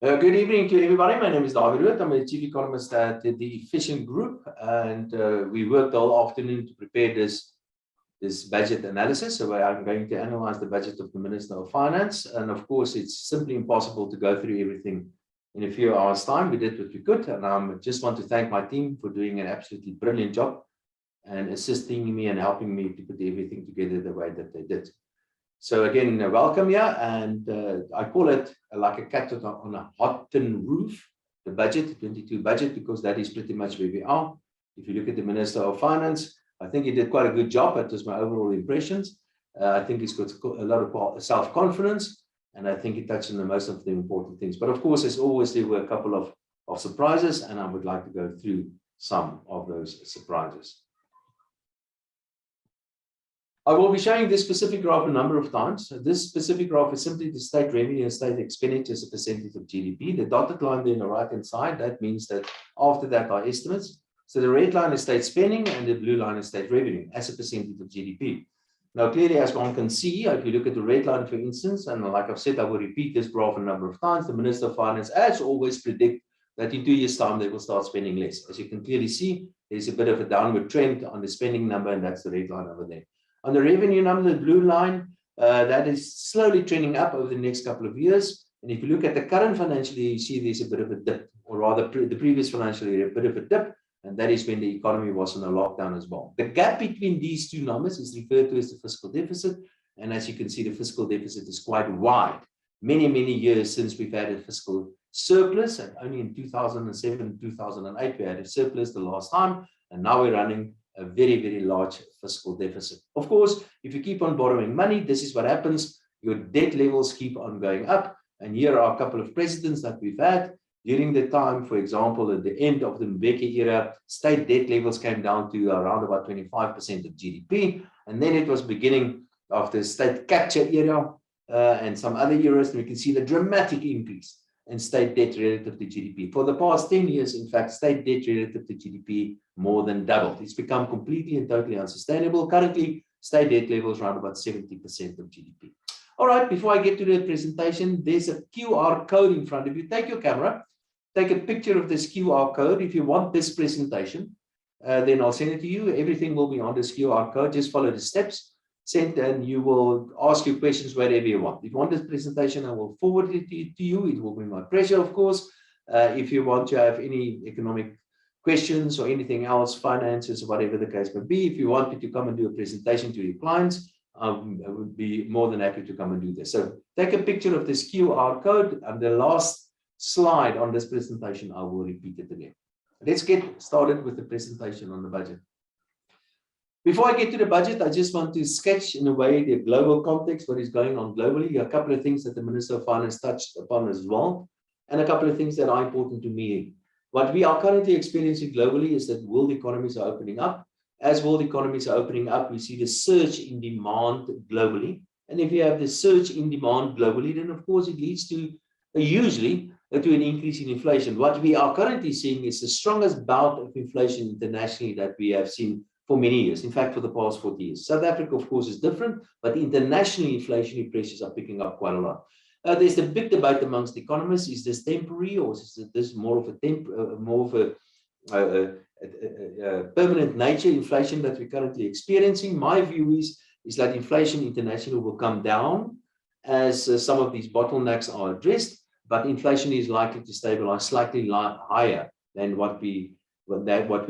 Good evening to everybody. My name is David Root. I'm a chief economist at the Efficient Group, and we worked all afternoon to prepare this budget analysis. So I'm going to analyze the budget of the Minister of Finance, and of course, it's simply impossible to go through everything in a few hours' time. We did what we could, and I just want to thank my team for doing an absolutely brilliant job and assisting me and helping me to put everything together the way that they did. So again, welcome here, and I call it like a cat on a hot tin roof, the budget, the 22 budget, because that is pretty much where we are. If you look at the Minister of Finance, I think he did quite a good job. That was my overall impressions. I think he's got a lot of self-confidence, and I think he touched on most of the important things. But of course, as always, there were a couple of surprises, and I would like to go through some of those surprises. I will be showing this specific graph a number of times. This specific graph is simply the state revenue and state expenditure as a percentage of GDP. The dotted line there on the right-hand side, that means that after that are estimates. So the red line is state spending and the blue line is state revenue as a percentage of GDP. Now, clearly, as one can see, if you look at the red line, for instance, and like I've said, I will repeat this graph a number of times, the Minister of Finance, as always, predict that in 2 years' time, they will start spending less. As you can clearly see, there's a bit of a downward trend on the spending number, and that's the red line over there. On the revenue number, the blue line, that is slowly trending up over the next couple of years. And if you look at the current financial year, you see there's a bit of a dip, or rather the previous financial year, a bit of a dip. And that is when the economy was in a lockdown as well. The gap between these two numbers is referred to as the fiscal deficit. And as you can see, the fiscal deficit is quite wide. Many, many years since we've had a fiscal surplus, and only in 2007, 2008, we had a surplus the last time. And now we're running a very, very large fiscal deficit. Of course, if you keep on borrowing money, this is what happens. Your debt levels keep on going up. And here are a couple of precedents that we've had. During the time, for example, at the end of the Mbeki era, state debt levels came down to around about 25% of GDP. And then it was beginning of the state capture era and some other eras. And we can see the dramatic increase in state debt relative to GDP. For the past 10 years, in fact, state debt relative to GDP more than doubled. It's become completely and totally unsustainable. Currently, state debt levels around about 70% of GDP. All right, before I get to the presentation, there's a QR code in front of you. Take your camera, take a picture of this QR code. If you want this presentation, then I'll send it to you. Everything will be on this QR code. Just follow the steps. Send, and you will ask your questions wherever you want. If you want this presentation, I will forward it to you. It will be my pleasure, of course. If you want to have any economic questions or anything else, finances, or whatever the case may be, if you want me to come and do a presentation to your clients, I would be more than happy to come and do this. So take a picture of this QR code, and the last slide on this presentation, I will repeat it again. Let's get started with the presentation on the budget. Before I get to the budget, I just want to sketch in a way the global context, what is going on globally. A couple of things that the Minister of Finance touched upon as well, and a couple of things that are important to me. What we are currently experiencing globally is that world economies are opening up. As world economies are opening up, we see the surge in demand globally. And if you have the surge in demand globally, then of course it leads to usually to an increase in inflation. What we are currently seeing is the strongest bout of inflation internationally that we have seen for many years, in fact, for the past 40 years. South Africa, of course, is different, but internationally, inflationary pressures are picking up quite a lot. There's the big debate amongst economists: is this temporary, or is this more of a permanent nature inflation that we're currently experiencing? My view is that inflation internationally will come down as some of these bottlenecks are addressed, but inflation is likely to stabilize slightly higher than what we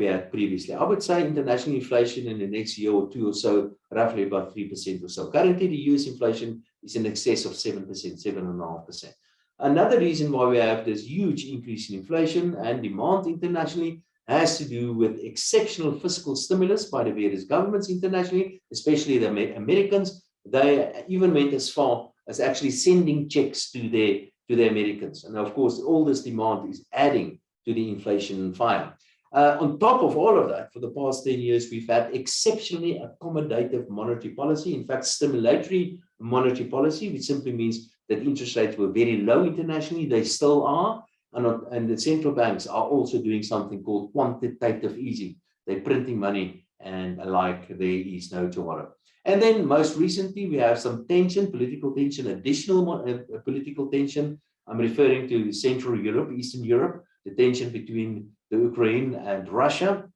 had previously. I would say international inflation in the next year or two or so, roughly about 3% or so. Currently, the US inflation is in excess of 7%, 7.5%. Another reason why we have this huge increase in inflation and demand internationally has to do with exceptional fiscal stimulus by the various governments internationally, especially the Americans. They even went as far as actually sending checks to the Americans. And of course, all this demand is adding to the inflation fire. On top of all of that, for the past 10 years, we've had exceptionally accommodative monetary policy, in fact, stimulatory monetary policy, which simply means that interest rates were very low internationally. They still are. And the central banks are also doing something called quantitative easing. They're printing money, and like there is no tomorrow. And then most recently, we have some tension, political tension, additional political tension I'm referring to Central Europe, Eastern Europe, the tension between the Ukraine and Russia.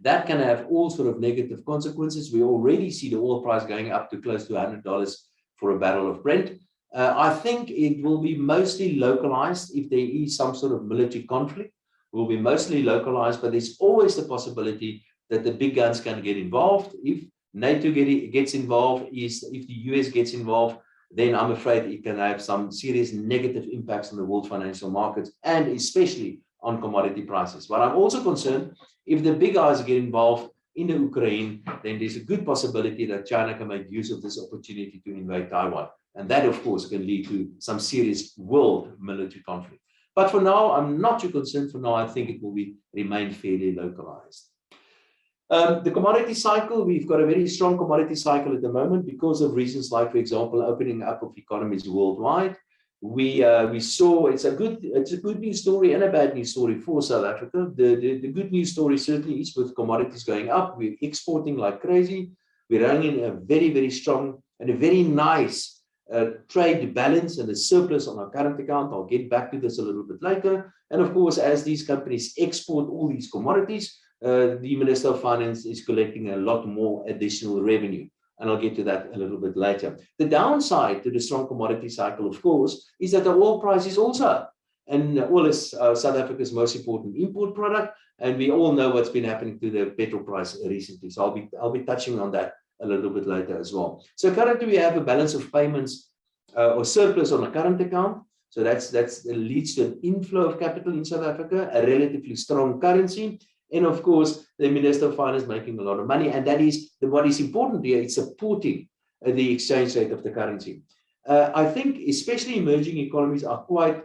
That can have all sort of negative consequences. We already see the oil price going up to close to $100 for a barrel of Brent. I think it will be mostly localized if there is some sort of military conflict. It will be mostly localized, but there's always the possibility that the big guns can get involved. If NATO gets involved, if the US gets involved, then I'm afraid it can have some serious negative impacts on the world financial markets and especially on commodity prices. But I'm also concerned if the big guys get involved in the Ukraine, then there's a good possibility that China can make use of this opportunity to invade Taiwan. And that, of course, can lead to some serious world military conflict. But for now, I'm not too concerned. For now, I think it will remain fairly localized. The commodity cycle, we've got a very strong commodity cycle at the moment because of reasons like, for example, opening up of economies worldwide. We saw it's a good news story and a bad news story for South Africa. The good news story certainly is with commodities going up. We're exporting like crazy. We're running a very, very strong and a very nice trade balance and a surplus on our current account. I'll get back to this a little bit later. And of course, as these companies export all these commodities, the Minister of Finance is collecting a lot more additional revenue. And I'll get to that a little bit later. The downside to the strong commodity cycle, of course, is that the oil price is also up. And oil is South Africa's most important import product. And we all know what's been happening to the petrol price recently. So I'll be touching on that a little bit later as well. So currently we have a balance of payments or surplus on a current account. So that leads to an inflow of capital in South Africa, a relatively strong currency. And of course, the Minister of Finance making a lot of money. And that is what is important here, it's supporting the exchange rate of the currency. I think especially emerging economies are quite,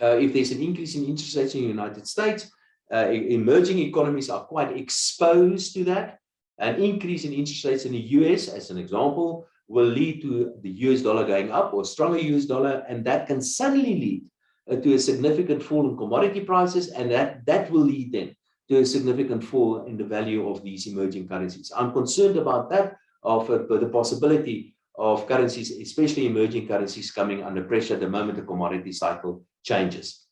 if there's an increase in interest rates in the United States, emerging economies are quite exposed to that. An increase in interest rates in the US, as an example, will lead to the US dollar going up or stronger US dollar, and that can suddenly lead to a significant fall in commodity prices, and that will lead then to a significant fall in the value of these emerging currencies. I'm concerned about that, of the possibility of currencies, especially emerging currencies, coming under pressure the moment the commodity cycle changes.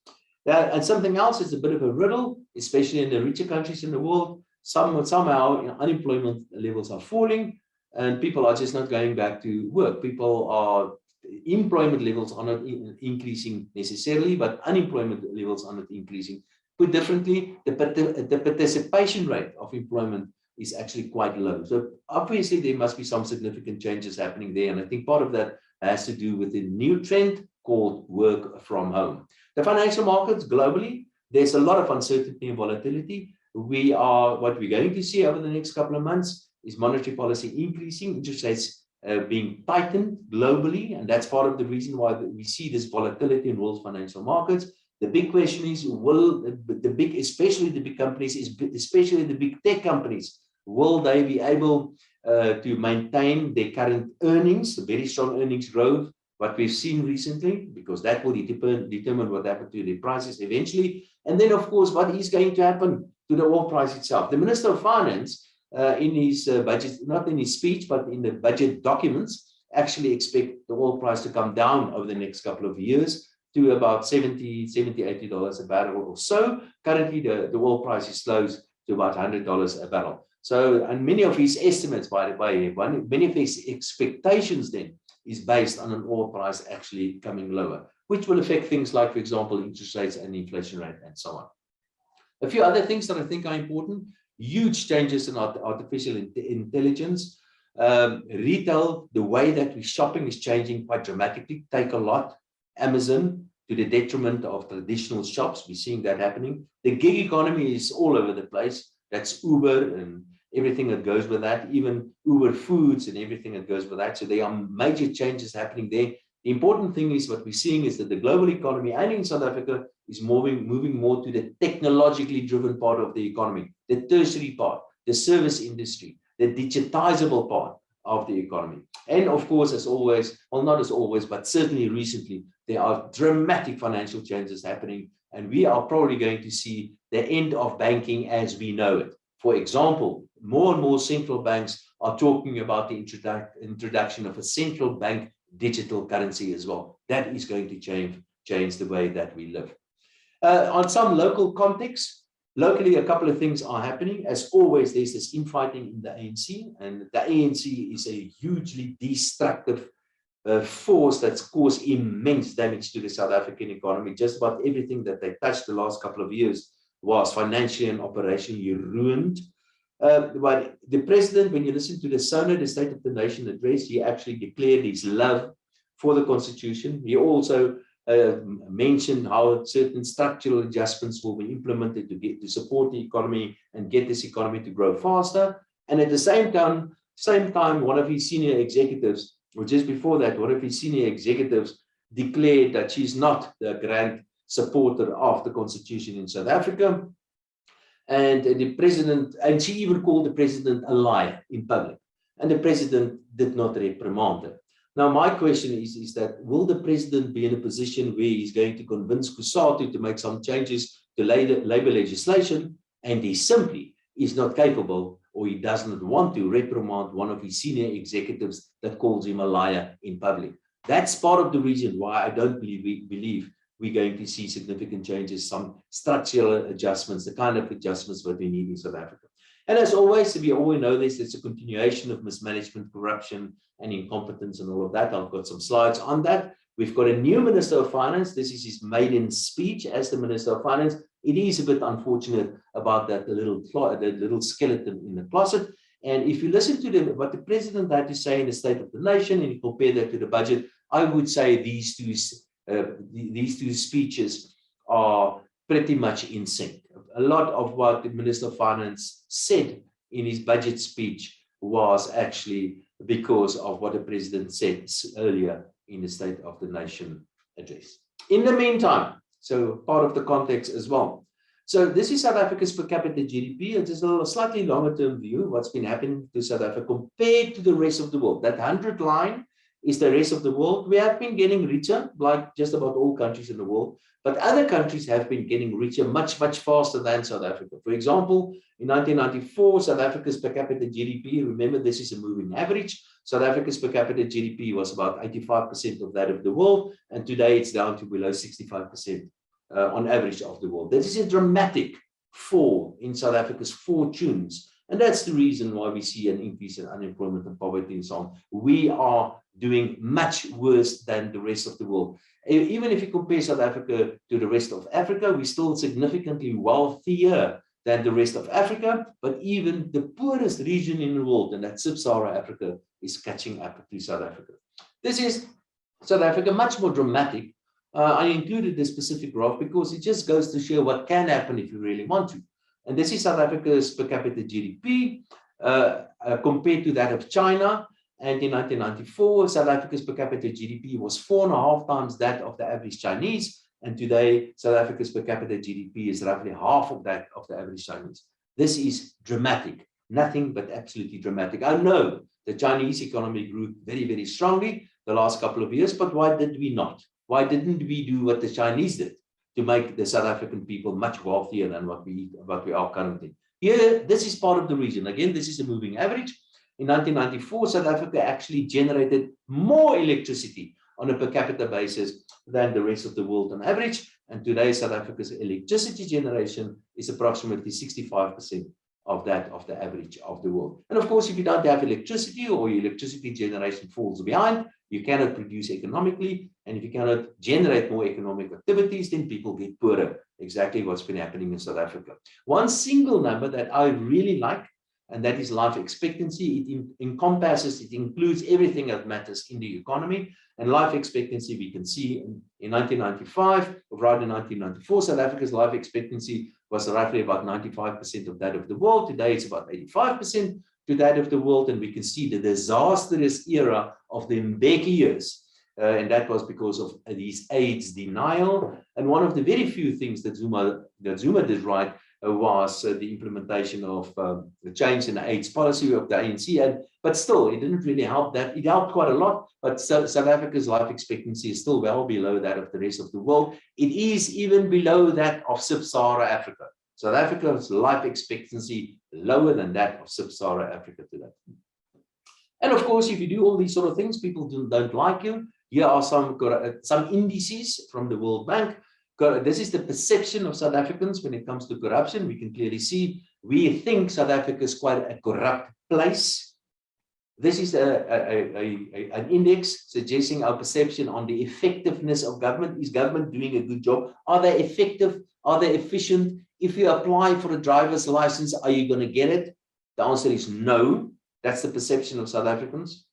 And something else is a bit of a riddle, especially in the richer countries in the world. Somehow unemployment levels are falling and people are just not going back to work. Employment levels are not increasing necessarily, but unemployment levels are not increasing. Put differently, the participation rate of employment is actually quite low. So obviously there must be some significant changes happening there. And I think part of that has to do with the new trend called work from home. The financial markets globally, there's a lot of uncertainty and volatility. What we're going to see over the next couple of months is monetary policy increasing, interest rates being tightened globally. And that's part of the reason why we see this volatility in world financial markets. The big question is, especially the big companies, especially the big tech companies, will they be able to maintain their current earnings, very strong earnings growth, what we've seen recently, because that will determine what happens to their prices eventually. And then, of course, what is going to happen to the oil price itself. The Minister of Finance, in his budget, not in his speech, but in the budget documents, actually expect the oil price to come down over the next couple of years to about $70, $80 a barrel or so. Currently, the oil price is close to about $100 a barrel. So, and many of his estimates, by the way, many of his expectations then is based on an oil price actually coming lower, which will affect things like, for example, interest rates and inflation rate and so on. A few other things that I think are important: huge changes in artificial intelligence. Retail, the way that we're shopping is changing quite dramatically. Take a lot. Amazon, to the detriment of traditional shops. We're seeing that happening. The gig economy is all over the place. That's Uber and everything that goes with that, even Uber Foods and everything that goes with that. So there are major changes happening there. The important thing is what we're seeing is that the global economy, and in South Africa, is moving more to the technologically driven part of the economy, the tertiary part, the service industry, the digitizable part of the economy. And of course, as always, well, not as always, but certainly recently, there are dramatic financial changes happening, and we are probably going to see the end of banking as we know it. For example, more and more central banks are talking about the introduction of a central bank digital currency as well. That is going to change the way that we live. On some local context, locally, a couple of things are happening. As always, there's this infighting in the ANC, and the ANC is a hugely destructive force that's caused immense damage to the South African economy. Just about everything that they touched the last couple of years was financially and operationally ruined. But the president, when you listen to the SONA, the State of the Nation address, he actually declared his love for the Constitution. He also mentioned how certain structural adjustments will be implemented to support the economy and get this economy to grow faster. And at the same time, one of his senior executives, or just before that, one of his senior executives declared that she's not the grand supporter of the Constitution in South Africa. And the president, and she even called the president a liar in public. And the president did not reprimand her. Now, my question is that will the president be in a position where he's going to convince Kusatu to make some changes to labor legislation, and he simply is not capable, or he does not want to reprimand one of his senior executives that calls him a liar in public? That's part of the reason why I don't believe we're going to see significant changes, some structural adjustments, the kind of adjustments that we need in South Africa. And as always, we always know this, it's a continuation of mismanagement, corruption, and incompetence and all of that. I've got some slides on that. We've got a new Minister of Finance. This is his maiden speech as the Minister of Finance. It is a bit unfortunate about that, the little skeleton in the closet. And if you listen to what the president had to say in the State of the Nation, and you compare that to the budget, I would say these two speeches are pretty much in sync. A lot of what the Minister of Finance said in his budget speech was actually because of what the president said earlier in the State of the Nation address. In the meantime, so part of the context as well. So this is South Africa's per capita GDP. It is a slightly longer term view, what's been happening to South Africa compared to the rest of the world. That 100 line is the rest of the world. We have been getting richer, like just about all countries in the world, but other countries have been getting richer much, much faster than South Africa. For example, in 1994, South Africa's per capita GDP, remember this is a moving average, South Africa's per capita GDP was about 85% of that of the world, and today it's down to below 65% on average of the world. This is a dramatic fall in South Africa's fortunes. And that's the reason why we see an increase in unemployment and poverty and so on. We are doing much worse than the rest of the world. Even if you compare South Africa to the rest of Africa, we're still significantly wealthier than the rest of Africa, but even the poorest region in the world, and that's Sub-Saharan Africa, is catching up to South Africa. This is South Africa, much more dramatic. I included this specific graph because it just goes to show what can happen if you really want to. And this is South Africa's per capita GDP compared to that of China. And in 1994, South Africa's per capita GDP was 4.5 times that of the average Chinese. And today, South Africa's per capita GDP is roughly half of that of the average Chinese. This is dramatic, nothing but absolutely dramatic. I know the Chinese economy grew very, very strongly the last couple of years, but why did we not? Why didn't we do what the Chinese did to make the South African people much wealthier than what we are currently? Here, this is part of the reason. Again, this is a moving average. In 1994, South Africa actually generated more electricity on a per capita basis than the rest of the world on average. And today, South Africa's electricity generation is approximately 65% of that of the average of the world. And of course, if you don't have electricity or your electricity generation falls behind, you cannot produce economically. And if you cannot generate more economic activities, then people get poorer. Exactly what's been happening in South Africa. One single number that I really like, and that is life expectancy. It encompasses, it includes everything that matters in the economy. And life expectancy, we can see in 1995, or rather 1994, South Africa's life expectancy was roughly about 95% of that of the world. Today, it's about 85% to that of the world. And we can see the disastrous era of the Mbeki years. And that was because of these AIDS denial. And one of the very few things that Zuma did right was the implementation of the change in the AIDS policy of the ANC. But still, it didn't really help that. It helped quite a lot, but South Africa's life expectancy is still well below that of the rest of the world. It is even below that of Sub-Saharan Africa. South Africa's life expectancy lower than that of Sub-Saharan Africa today. And of course, if you do all these sort of things, people don't like you. Here are some indices from the World Bank. This is the perception of South Africans when it comes to corruption. We can clearly see we think South Africa is quite a corrupt place. This is an index suggesting our perception on the effectiveness of government. Is government doing a good job? Are they effective? Are they efficient? If you apply for a driver's license, are you going to get it? The answer is no. That's the perception of South Africans.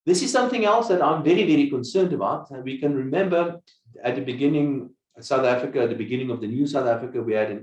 This is something else that I'm very, very concerned about. We can remember at the beginning, South Africa, at the beginning of the new South Africa, we had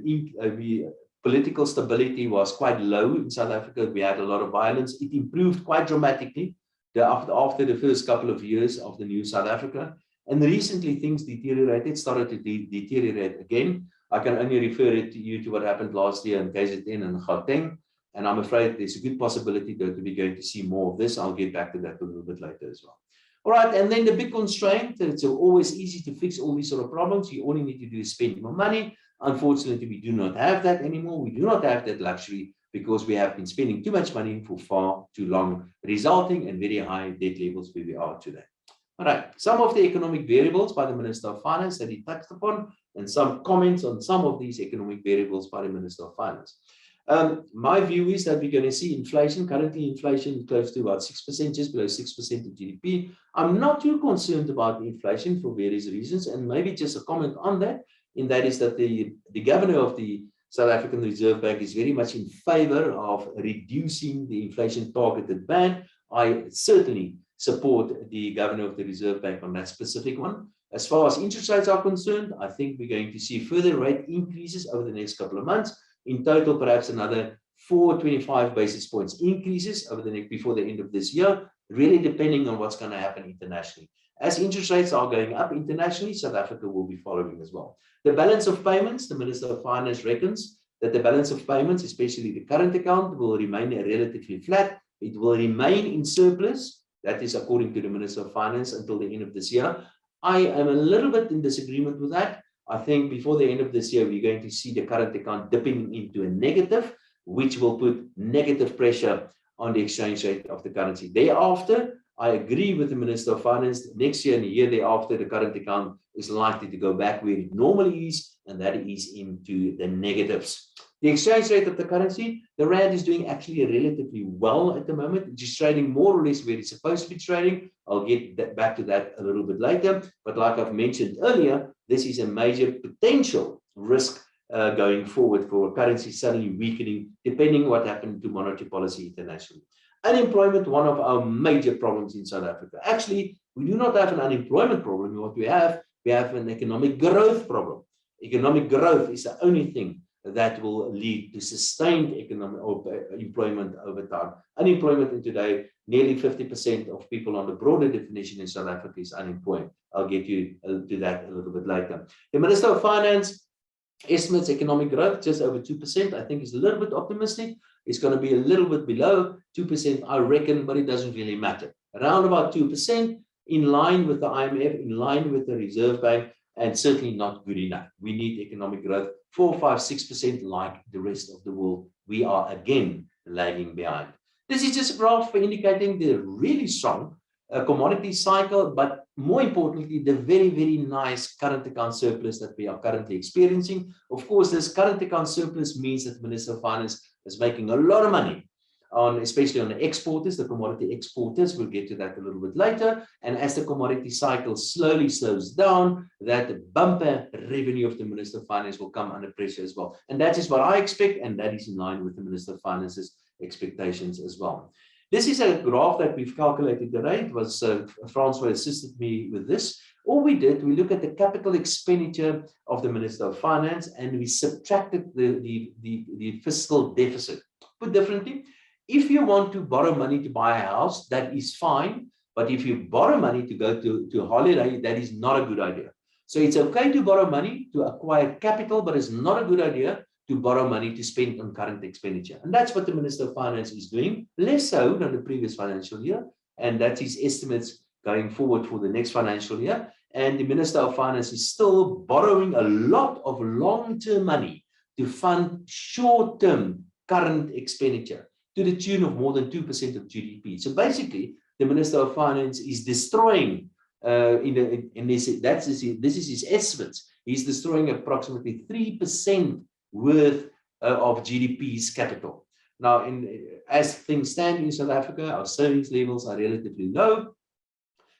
political stability was quite low in South Africa. We had a lot of violence. It improved quite dramatically after the first couple of years of the new South Africa. And recently things deteriorated, started to deteriorate again. I can only refer you to what happened last year in KZN and Gauteng. And I'm afraid there's a good possibility that we're going to see more of this. I'll get back to that a little bit later as well. All right, and then the big constraint, it's always easy to fix all these sort of problems. You only need to do is spend more money. Unfortunately, we do not have that anymore. We do not have that luxury because we have been spending too much money for far too long, resulting in very high debt levels where we are today. All right, some of the economic variables by the Minister of Finance that he touched upon, and some comments on some of these economic variables by the Minister of Finance. My view is that we're going to see inflation, currently inflation close to about 6%, just below 6% of GDP. I'm not too concerned about inflation for various reasons, and maybe just a comment on that, and that is that the governor of the South African Reserve Bank is very much in favor of reducing the inflation targeted band. I certainly support the governor of the Reserve Bank on that specific one. As far as interest rates are concerned, I think we're going to see further rate increases over the next couple of months. In total, perhaps another 425 basis points increases over the next before the end of this year, really depending on what's going to happen internationally. As interest rates are going up internationally, South Africa will be following as well. The balance of payments, the Minister of Finance reckons that the balance of payments, especially the current account, will remain relatively flat. It will remain in surplus. That is according to the Minister of Finance until the end of this year. I am a little bit in disagreement with that. I think before the end of this year, we're going to see the current account dipping into a negative, which will put negative pressure on the exchange rate of the currency. Thereafter, I agree with the Minister of Finance. Next year and the year thereafter, the current account is likely to go back where it normally is, and that is into the negatives. The exchange rate of the currency, the rand is doing actually relatively well at the moment. It's just trading more or less where it's supposed to be trading. I'll get back to that a little bit later. But like I've mentioned earlier, this is a major potential risk going forward for currency suddenly weakening, depending on what happened to monetary policy internationally. Unemployment, one of our major problems in South Africa. Actually, we do not have an unemployment problem. What we have an economic growth problem. Economic growth is the only thing that will lead to sustained economic employment over time. Unemployment in today, nearly 50% of people on the broader definition in South Africa is unemployed. I'll get you to that a little bit later. The Minister of Finance estimates economic growth just over 2%. I think is a little bit optimistic. It's going to be a little bit below 2%, I reckon, but it doesn't really matter. Around about 2%, in line with the IMF, in line with the Reserve Bank, and certainly not good enough. We need economic growth 4, 5, 6% like the rest of the world. We are again lagging behind. This is just a graph for indicating the really strong commodity cycle, but more importantly, the very, very nice current account surplus that we are currently experiencing. Of course, this current account surplus means that the Minister of Finance is making a lot of money especially on the exporters, the commodity exporters. We'll get to that a little bit later. And as the commodity cycle slowly slows down, that bumper revenue of the Minister of Finance will come under pressure as well. And that is what I expect, and that is in line with the Minister of Finance's expectations as well. This is a graph that we've calculated today. It was Francois assisted me with this. All we did, we looked at the capital expenditure of the Minister of Finance, and we subtracted the fiscal deficit. Put differently, if you want to borrow money to buy a house, that is fine. But if you borrow money to go to holiday, that is not a good idea. So it's okay to borrow money to acquire capital, but it's not a good idea to borrow money to spend on current expenditure. And that's what the Minister of Finance is doing, less so than the previous financial year. And that's his estimates going forward for the next financial year. And the Minister of Finance is still borrowing a lot of long-term money to fund short-term current expenditure to the tune of more than 2% of GDP. So basically, the Minister of Finance is destroying, this is his estimates, he's destroying approximately 3% worth of GDP's capital. Now, as things stand in South Africa, our savings levels are relatively low,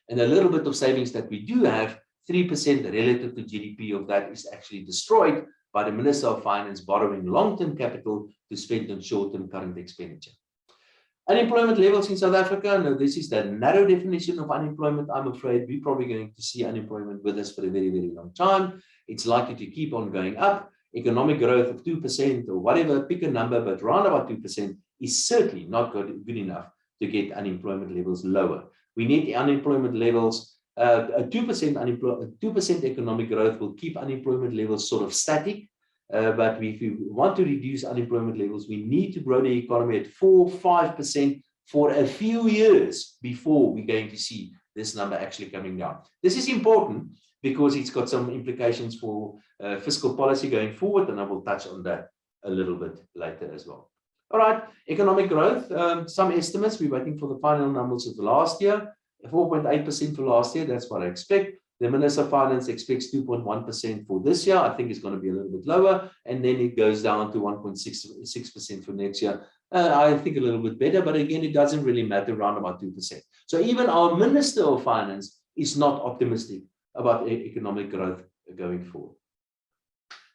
and a little bit of savings that we do have, 3% relative to GDP of that is actually destroyed by the Minister of Finance borrowing long-term capital to spend on short-term current expenditure. Unemployment levels in South Africa, now this is the narrow definition of unemployment. I'm afraid we're probably going to see unemployment with us for a very, very long time. It's likely to keep on going up. Economic growth of 2% or whatever, pick a number, but around about 2% is certainly not good enough to get unemployment levels lower. We need unemployment levels, 2% economic growth will keep unemployment levels sort of static. But if we want to reduce unemployment levels, we need to grow the economy at 4-5% for a few years before we're going to see this number actually coming down. This is important because it's got some implications for fiscal policy going forward, and I will touch on that a little bit later as well. All right, economic growth, some estimates, we're waiting for the final numbers of the last year, 4.8% for last year, that's what I expect. The Minister of Finance expects 2.1% for this year. I think it's going to be a little bit lower, and then it goes down to 1.66% for next year. I think a little bit better, but again, it doesn't really matter, around about 2%. So even our Minister of Finance is not optimistic about economic growth going forward.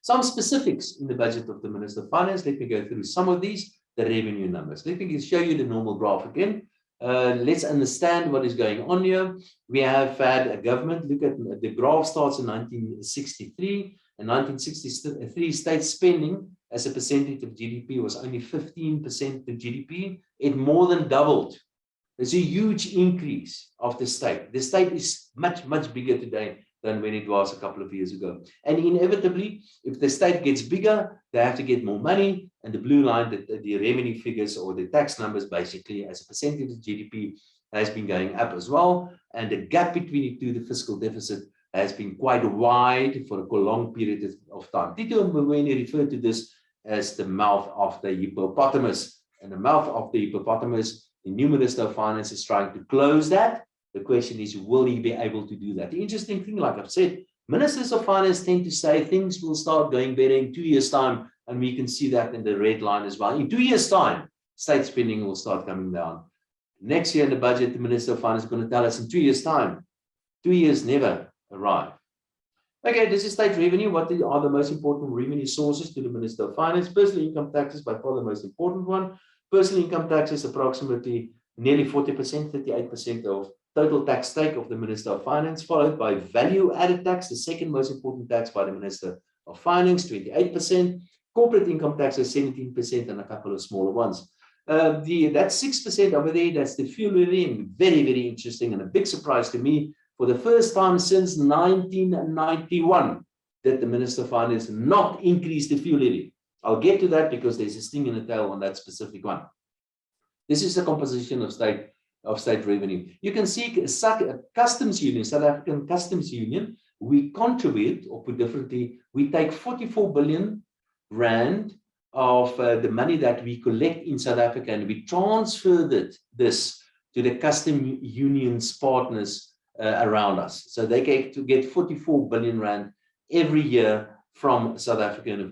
Some specifics in the budget of the Minister of Finance. Let me go through some of these, the revenue numbers. Let me show you the normal graph again. Let's understand what is going on here. We have had a government, look at the graph starts in 1963. In 1963, state spending as a percentage of GDP was only 15% of GDP. It more than doubled. There's a huge increase of the state. The state is much, much bigger today than when it was a couple of years ago. And inevitably, if the state gets bigger, they have to get more money. And the blue line, the revenue figures or the tax numbers, basically, as a percentage of GDP, has been going up as well. And the gap between the two, the fiscal deficit, has been quite wide for a long period of time. Tito Mboweni referred to this as the mouth of the hippopotamus. And the mouth of the hippopotamus, the new Minister of Finance is trying to close that. The question is, will he be able to do that? The interesting thing, like I've said, Ministers of Finance tend to say things will start going better in 2 years' time, and we can see that in the red line as well. In 2 years' time, state spending will start coming down. Next year in the budget, the Minister of Finance is going to tell us in 2 years' time. 2 years never arrive. Okay, this is state revenue. What are the most important revenue sources to the Minister of Finance? Personal income taxes, by far the most important one. Personal income taxes, approximately nearly 40%, 38% of total tax take of the Minister of Finance, followed by value-added tax, the second most important tax by the Minister of Finance, 28%. Corporate income taxes, 17%, and a couple of smaller ones. That 6% over there, that's the fuel levy, very, very interesting and a big surprise to me. For the first time since 1991, that the Minister of Finance not increased the fuel levy. I'll get to that because there's a sting in the tail on that specific one. This is the composition of state revenue. You can see customs union, South African Customs Union, we contribute, or put differently, we take 44 billion rand of the money that we collect in South Africa, and we transfer this to the custom unions partners around us. So they get 44 billion rand every year from South Africa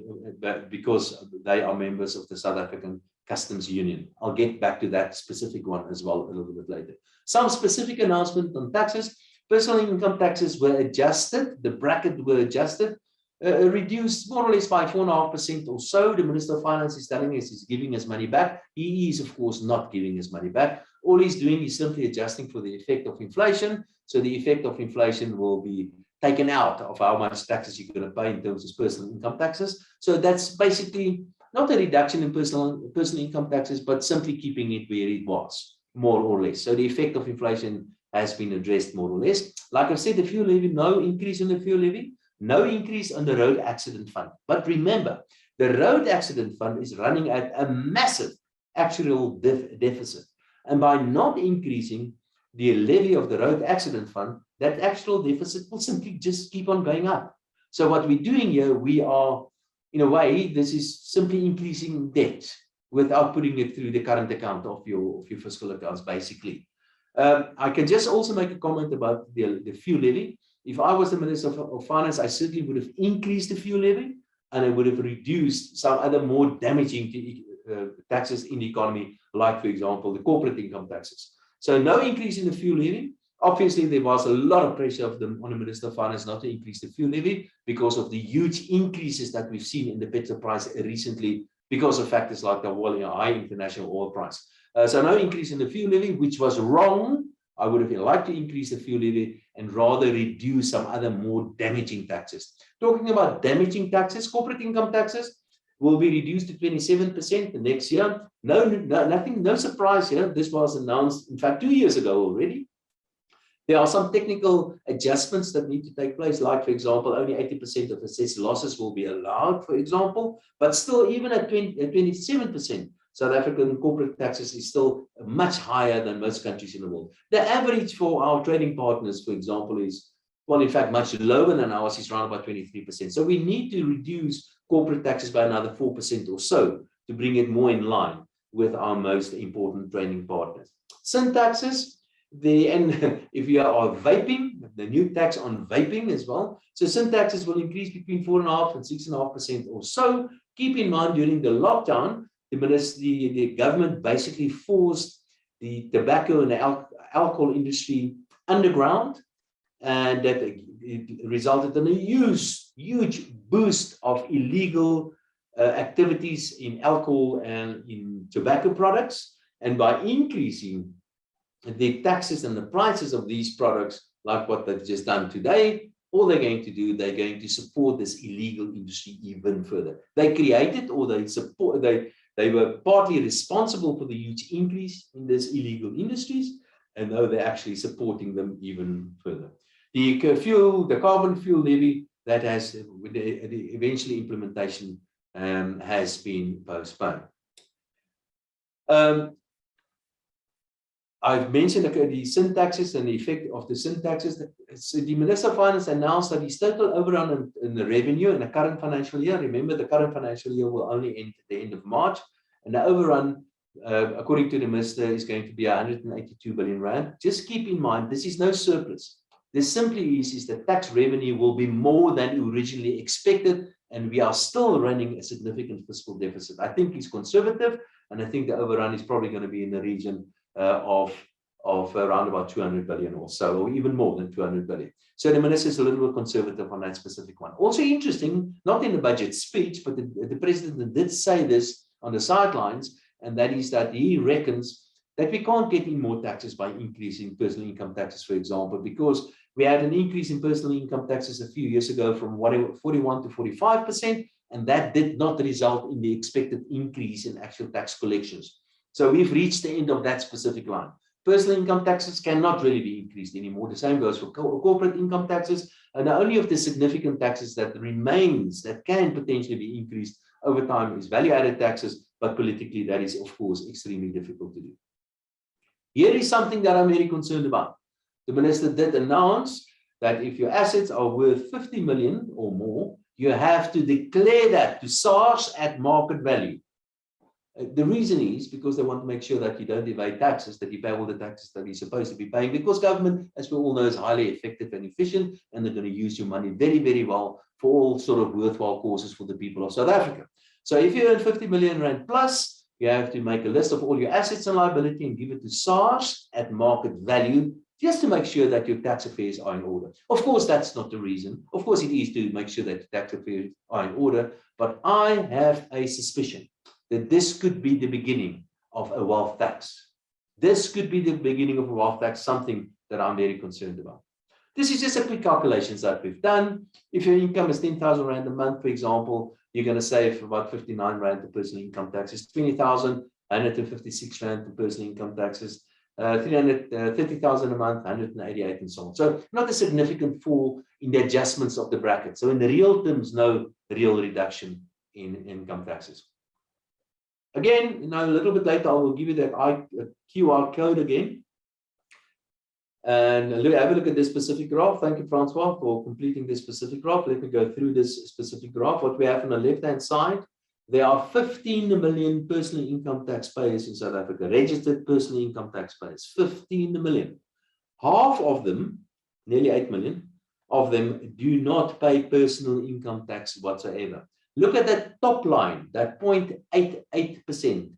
because they are members of the South African Customs Union. I'll get back to that specific one as well a little bit later. Some specific announcement on taxes. Personal income taxes were adjusted. The bracket were adjusted, reduced more or less by 4.5% or so. The Minister of Finance is telling us he's giving us money back. He is, of course, not giving us money back. All he's doing is simply adjusting for the effect of inflation. So the effect of inflation will be taken out of how much taxes you're going to pay in terms of personal income taxes. So that's basically not a reduction in personal income taxes, but simply keeping it where it was, more or less. So the effect of inflation has been addressed more or less. Like I said, the fuel levy, no increase in the fuel levy, no increase on the road accident fund. But remember, the road accident fund is running at a massive actual deficit. And by not increasing the levy of the road accident fund, that actual deficit will simply just keep on going up. So what we're doing here, we are, in a way, this is simply increasing debt without putting it through the current account of your fiscal accounts, basically. I can just also make a comment about the fuel levy. If I was the Minister of Finance, I certainly would have increased the fuel levy, and I would have reduced some other more damaging taxes in the economy, like, for example, the corporate income taxes. So no increase in the fuel levy. Obviously, there was a lot of pressure on the Minister of Finance not to increase the fuel levy because of the huge increases that we've seen in the petrol price recently because of factors like the high international oil price. So no increase in the fuel levy, which was wrong. I would have liked to increase the fuel levy and rather reduce some other more damaging taxes. Talking about damaging taxes, corporate income taxes will be reduced to 27% the next year. No surprise here. This was announced, in fact, 2 years ago already. There are some technical adjustments that need to take place, like, for example, only 80% of assessed losses will be allowed, for example, but still, even at 27%, South African corporate taxes is still much higher than most countries in the world. The average for our trading partners, for example, is, well, in fact, much lower than ours, is around about 23%. So we need to reduce corporate taxes by another 4% or so to bring it more in line with our most important trading partners. Sin taxes, and if you are vaping, the new tax on vaping as well. So sin taxes will increase between 4.5% and 6.5% or so. Keep in mind, during the lockdown, the government basically forced the tobacco and the alcohol industry underground, and that it resulted in a huge boost of illegal activities in alcohol and in tobacco products. And by increasing the taxes and the prices of these products, like what they've just done today, all they're going to do, they're going to support this illegal industry even further. They created, or they were partly responsible for the huge increase in these illegal industries, and now they're actually supporting them even further. The carbon fuel levy, that has the eventually implementation has been postponed. I've mentioned the sin taxes and the effect of the sin taxes. So the Minister of Finance announced that his total overrun in the revenue in the current financial year, remember the current financial year will only end at the end of March, and the overrun, according to the Minister, is going to be 182 billion rand. Just keep in mind, this is no surplus. This simply is that tax revenue will be more than originally expected, and we are still running a significant fiscal deficit. I think it's conservative, and I think the overrun is probably going to be in the region of around about 200 billion or so, or even more than 200 billion. So the Minister is a little bit conservative on that specific one. Also interesting, not in the budget speech, but the President did say this on the sidelines, and that is that he reckons that we can't get in more taxes by increasing personal income taxes, for example, because we had an increase in personal income taxes a few years ago from 41 to 45%, and that did not result in the expected increase in actual tax collections. So we've reached the end of that specific line. Personal income taxes cannot really be increased anymore. The same goes for corporate income taxes. And the only of the significant taxes that remains that can potentially be increased over time is value-added taxes, but politically that is, of course, extremely difficult to do. Here is something that I'm very concerned about. The Minister did announce that if your assets are worth 50 million or more, you have to declare that to SARS at market value. The reason is because they want to make sure that you don't evade taxes, that you pay all the taxes that you're supposed to be paying, because government, as we all know, is highly effective and efficient, and they're going to use your money very, very well for all sort of worthwhile causes for the people of South Africa. So if you earn 50 million rand plus, you have to make a list of all your assets and liability and give it to SARS at market value, just to make sure that your tax affairs are in order. Of course, that's not the reason. Of course, it is to make sure that your tax affairs are in order, but I have a suspicion that this could be the beginning of a wealth tax. This could be the beginning of a wealth tax, something that I'm very concerned about. This is just a quick calculations that we've done. If your income is 10,000 rand a month, for example, you're going to save about 59 rand to personal income taxes, 20,000, 156 rand to personal income taxes, 330,000 a month, 188, and so on. So not a significant fall in the adjustments of the bracket. So in the real terms, no real reduction in income taxes. Again, a little bit later, I will give you that QR code again. And have a look at this specific graph. Thank you, Francois, for completing this specific graph. Let me go through this specific graph. What we have on the left-hand side, there are 15 million personal income taxpayers in South Africa, registered personal income taxpayers, 15 million. Half of them, nearly 8 million of them, do not pay personal income tax whatsoever. Look at that top line, that 0.88%.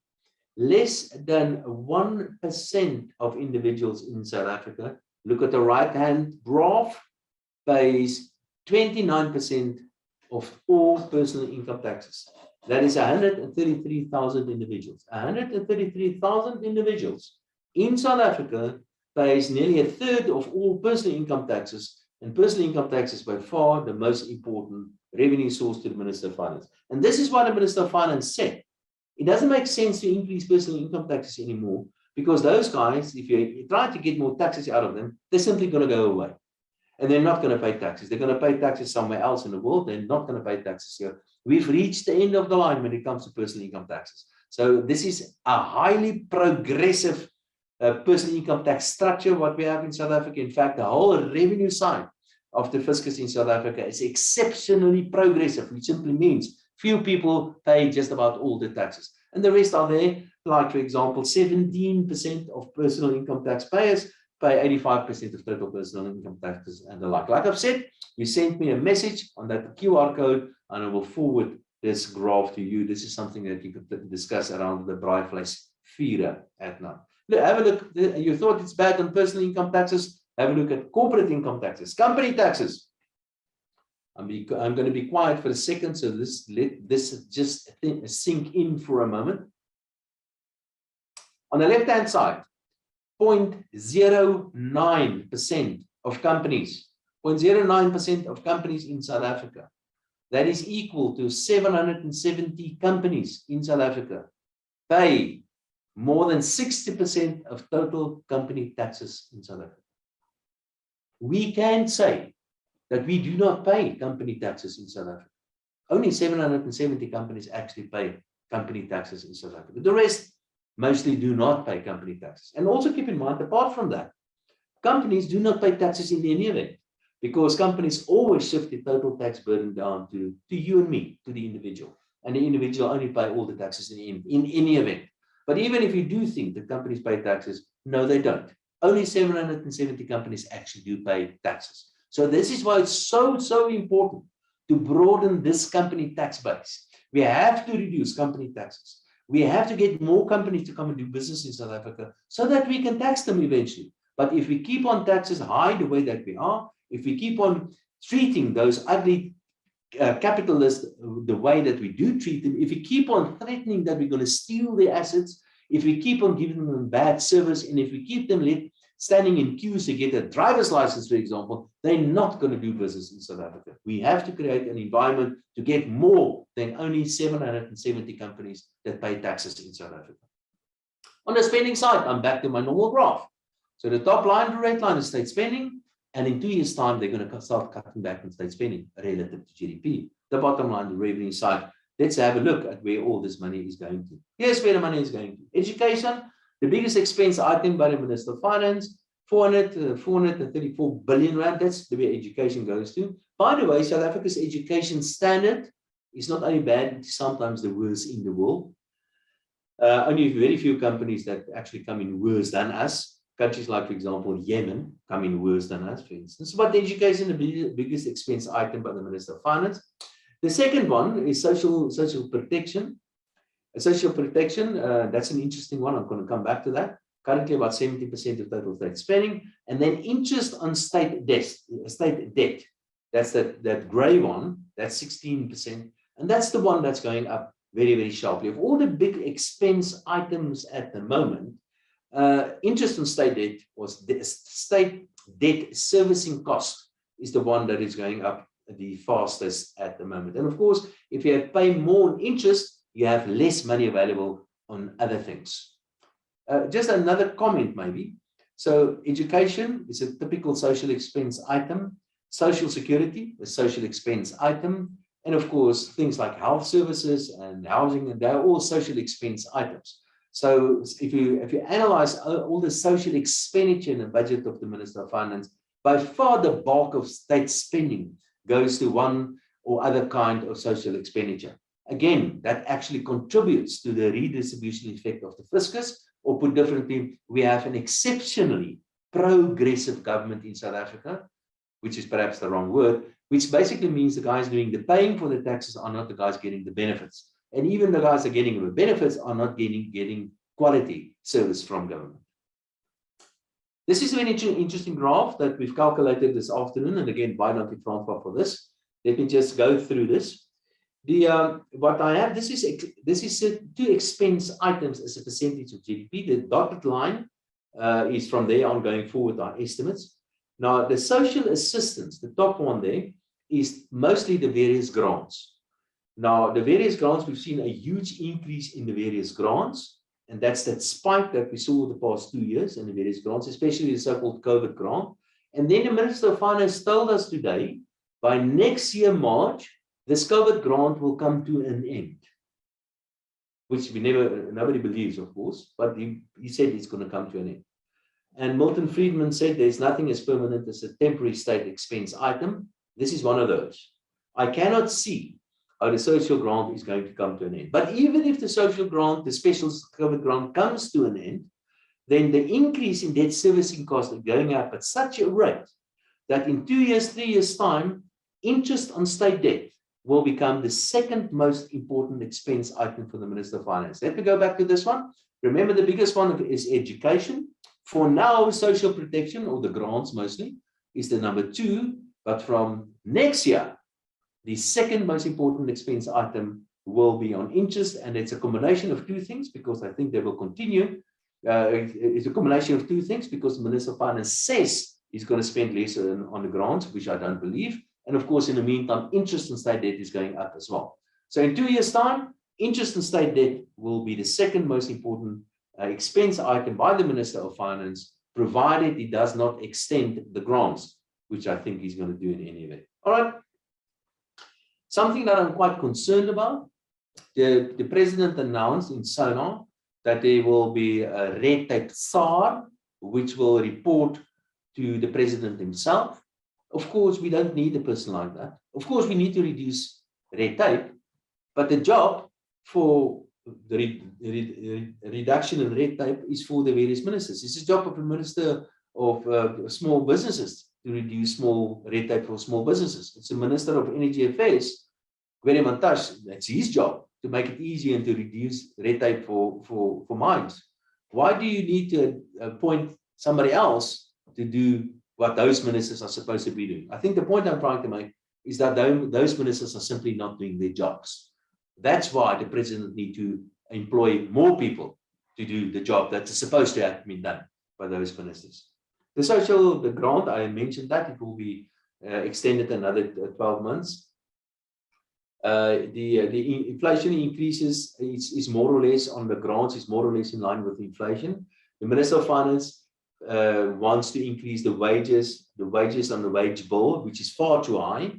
Less than 1% of individuals in South Africa, look at the right-hand graph, pays 29% of all personal income taxes. That is 133,000 individuals. 133,000 individuals in South Africa pays nearly a third of all personal income taxes, and personal income tax is by far the most important revenue source to the Minister of Finance. And this is why the Minister of Finance said, it doesn't make sense to increase personal income taxes anymore, because those guys, if you try to get more taxes out of them, they're simply going to go away. And they're not going to pay taxes. They're going to pay taxes somewhere else in the world. They're not going to pay taxes here. We've reached the end of the line when it comes to personal income taxes. So this is a highly progressive personal income tax structure, what we have in South Africa. In fact, the whole revenue side of the fiscus in South Africa is exceptionally progressive, which simply means few people pay just about all the taxes. And the rest are there, like, for example, 17% of personal income taxpayers pay 85% of total personal income taxes and the like. Like I've said, you sent me a message on that QR code, and I will forward this graph to you. This is something that you could discuss around the braaivleis vieren at night. Have a look. You thought it's bad on personal income taxes? Have a look at corporate income taxes, company taxes. I'm going to be quiet for a second, so let this just sink in for a moment. On the left-hand side, 0.09% of companies, 0.09% of companies in South Africa. That is equal to 770 companies in South Africa pay more than 60% of total company taxes in South Africa. We can say that we do not pay company taxes in South Africa. Only 770 companies actually pay company taxes in South Africa. The rest mostly do not pay company taxes. And also keep in mind, apart from that, companies do not pay taxes in any event, because companies always shift the total tax burden down to you and me, to the individual. And the individual only pay all the taxes in any event. But even if you do think that companies pay taxes, no, they don't. Only 770 companies actually do pay taxes. So this is why it's so important to broaden this company tax base. We have to reduce company taxes. We have to get more companies to come and do business in South Africa so that we can tax them eventually. But if we keep on taxes high the way that we are, if we keep on treating those ugly capitalists the way that we do treat them, if we keep on threatening that we're going to steal their assets, if we keep on giving them bad service, and if we keep them standing in queues to get a driver's license, for example, they're not going to do business in South Africa. We have to create an environment to get more than only 770 companies that pay taxes in South Africa. On the spending side, I'm back to my normal graph. So the top line, the red line, is state spending, and in 2 years' time, they're going to start cutting back on state spending relative to GDP. The bottom line, the revenue side. Let's have a look at where all this money is going to. Here's where the money is going to. Education, the biggest expense item by the Minister of Finance, 434 billion rand. That's the way education goes to. By the way, South Africa's education standard is not only bad, it's sometimes the worst in the world. Only very few companies that actually come in worse than us. Countries like, for example, Yemen come in worse than us, for instance. But education is the biggest expense item by the Minister of Finance. The second one is social protection. Social protection, that's an interesting one. I'm going to come back to that. Currently about 70% of total state spending. And then interest on state debt. That's that gray one, that's 16%. And that's the one that's going up very, very sharply. Of all the big expense items at the moment, interest on state debt, was the state debt servicing cost, is the one that is going up the fastest at the moment. And of course, if you pay more interest, you have less money available on other things. Just another comment maybe. So education is a typical social expense item. Social security, a social expense item. And of course, things like health services and housing, and they're all social expense items. So if you analyze all the social expenditure in the budget of the Minister of Finance, by far the bulk of state spending goes to one or other kind of social expenditure. again, that actually contributes to the redistribution effect of the fiscus, or put differently, we have an exceptionally progressive government in South Africa, which is perhaps the wrong word, which basically means the guys doing the paying for the taxes are not the guys getting the benefits. And even the guys that are getting the benefits are not getting quality service from government. This is an interesting graph that we've calculated this afternoon. And again, by Dr. Francois for this. Let me just go through this. What I have, this is two expense items as a percentage of GDP. The dotted line is from there on going forward our estimates. Now, the social assistance, the top one there, is mostly the various grants. Now, the various grants, we've seen a huge increase in the various grants, and that's that spike that we saw the past 2 years in the various grants, especially the so-called COVID grant. And then the Minister of Finance told us today, by next year, March, this COVID grant will come to an end, which nobody believes, of course, but he said it's going to come to an end. And Milton Friedman said there's nothing as permanent as a temporary state expense item. This is one of those. I cannot see how the social grant is going to come to an end. But even if the social grant, the special COVID grant comes to an end, then the increase in debt servicing costs are going up at such a rate that in 2 years, 3 years' time, interest on state debt will become the second most important expense item for the Minister of Finance. Let me go back to this one. Remember, the biggest one is education. For now, social protection, or the grants mostly, is the number 2. But from next year, the second most important expense item will be on interest. And it's a combination of 2 things, because I think they will continue. It's a combination of 2 things, because the Minister of Finance says he's going to spend less on the grants, which I don't believe. And of course, in the meantime, interest on state debt is going up as well. So in 2 years' time, interest on state debt will be the second most important expense item by the Minister of Finance, provided he does not extend the grants, which I think he's going to do in any event. All right. Something that I'm quite concerned about, the President announced in Sonar that there will be a red tape SAR, which will report to the President himself. Of course, we don't need a person like that. Of course, we need to reduce red tape, but the job for the reduction in red tape is for the various ministers. It's the job of the Minister of Small Businesses to reduce red tape for small businesses. It's the Minister of Energy Affairs, Gwede Mantashe, that's his job, to make it easy and to reduce red tape for mines. Why do you need to appoint somebody else to do what those ministers are supposed to be doing? I think the point I'm trying to make is that those ministers are simply not doing their jobs. That's why the President needs to employ more people to do the job that's supposed to have been done by those ministers. The grant, I mentioned that it will be extended another 12 months. The inflation increases is more or less on the grants, is more or less in line with inflation. The Minister of Finance wants to increase the wages on the wage bill, which is far too high,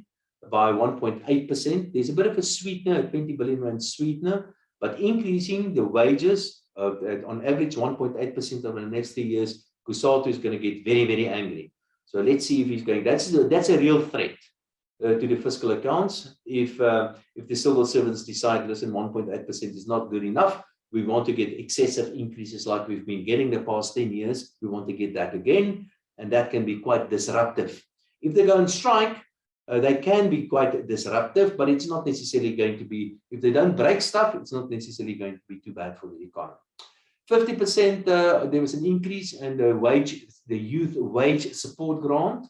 by 1.8%. There's a bit of a sweetener, a 20 billion rand sweetener, but increasing the wages on average 1.8% over the next 3 years, Kusatu is going to get very, very angry. So let's see if he's going. That's a real threat to the fiscal accounts. If the civil servants decide, listen, 1.8% is not good enough, we want to get excessive increases like we've been getting the past 10 years. We want to get that again, and that can be quite disruptive. If they go on strike, they can be quite disruptive, but it's not necessarily going to be, if they don't break stuff, it's not necessarily going to be too bad for the economy. 50%, there was an increase in the youth wage support grant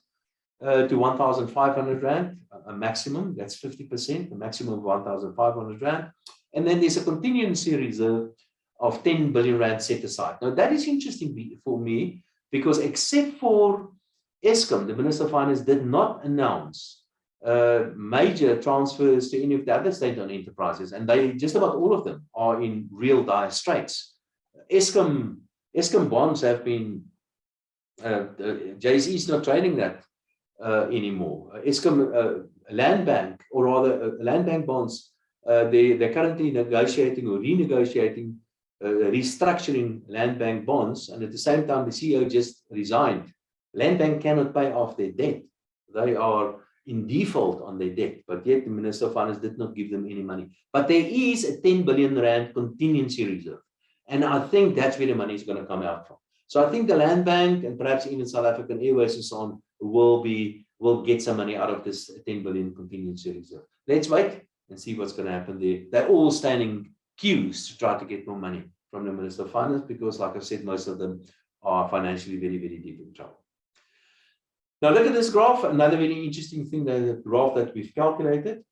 to 1,500 Rand, a maximum, that's 50%, a maximum of 1,500 Rand. And then there's a contingency reserve of 10 billion Rand set aside. Now that is interesting for me, because except for Eskom, the Minister of Finance did not announce major transfers to any of the other state-owned enterprises, and just about all of them are in real dire straits. Eskom bonds have been, JSE is not trading that anymore. Eskom land bank, or rather land bank bonds, they're currently negotiating or renegotiating, restructuring land bank bonds, and at the same time the CEO just resigned. Land bank cannot pay off their debt. They are in default on their debt, but yet the Minister of Finance did not give them any money. But there is a 10 billion rand contingency reserve. And I think that's where the money is going to come out from. So I think the Land Bank and perhaps even South African Airways and so on will get some money out of this 10 billion contingency reserve. Let's wait and see what's going to happen there. They're all standing queues to try to get more money from the Minister of Finance because, like I said, most of them are financially very, very deep in trouble. Now look at this graph, another very interesting thing, the graph that we've calculated.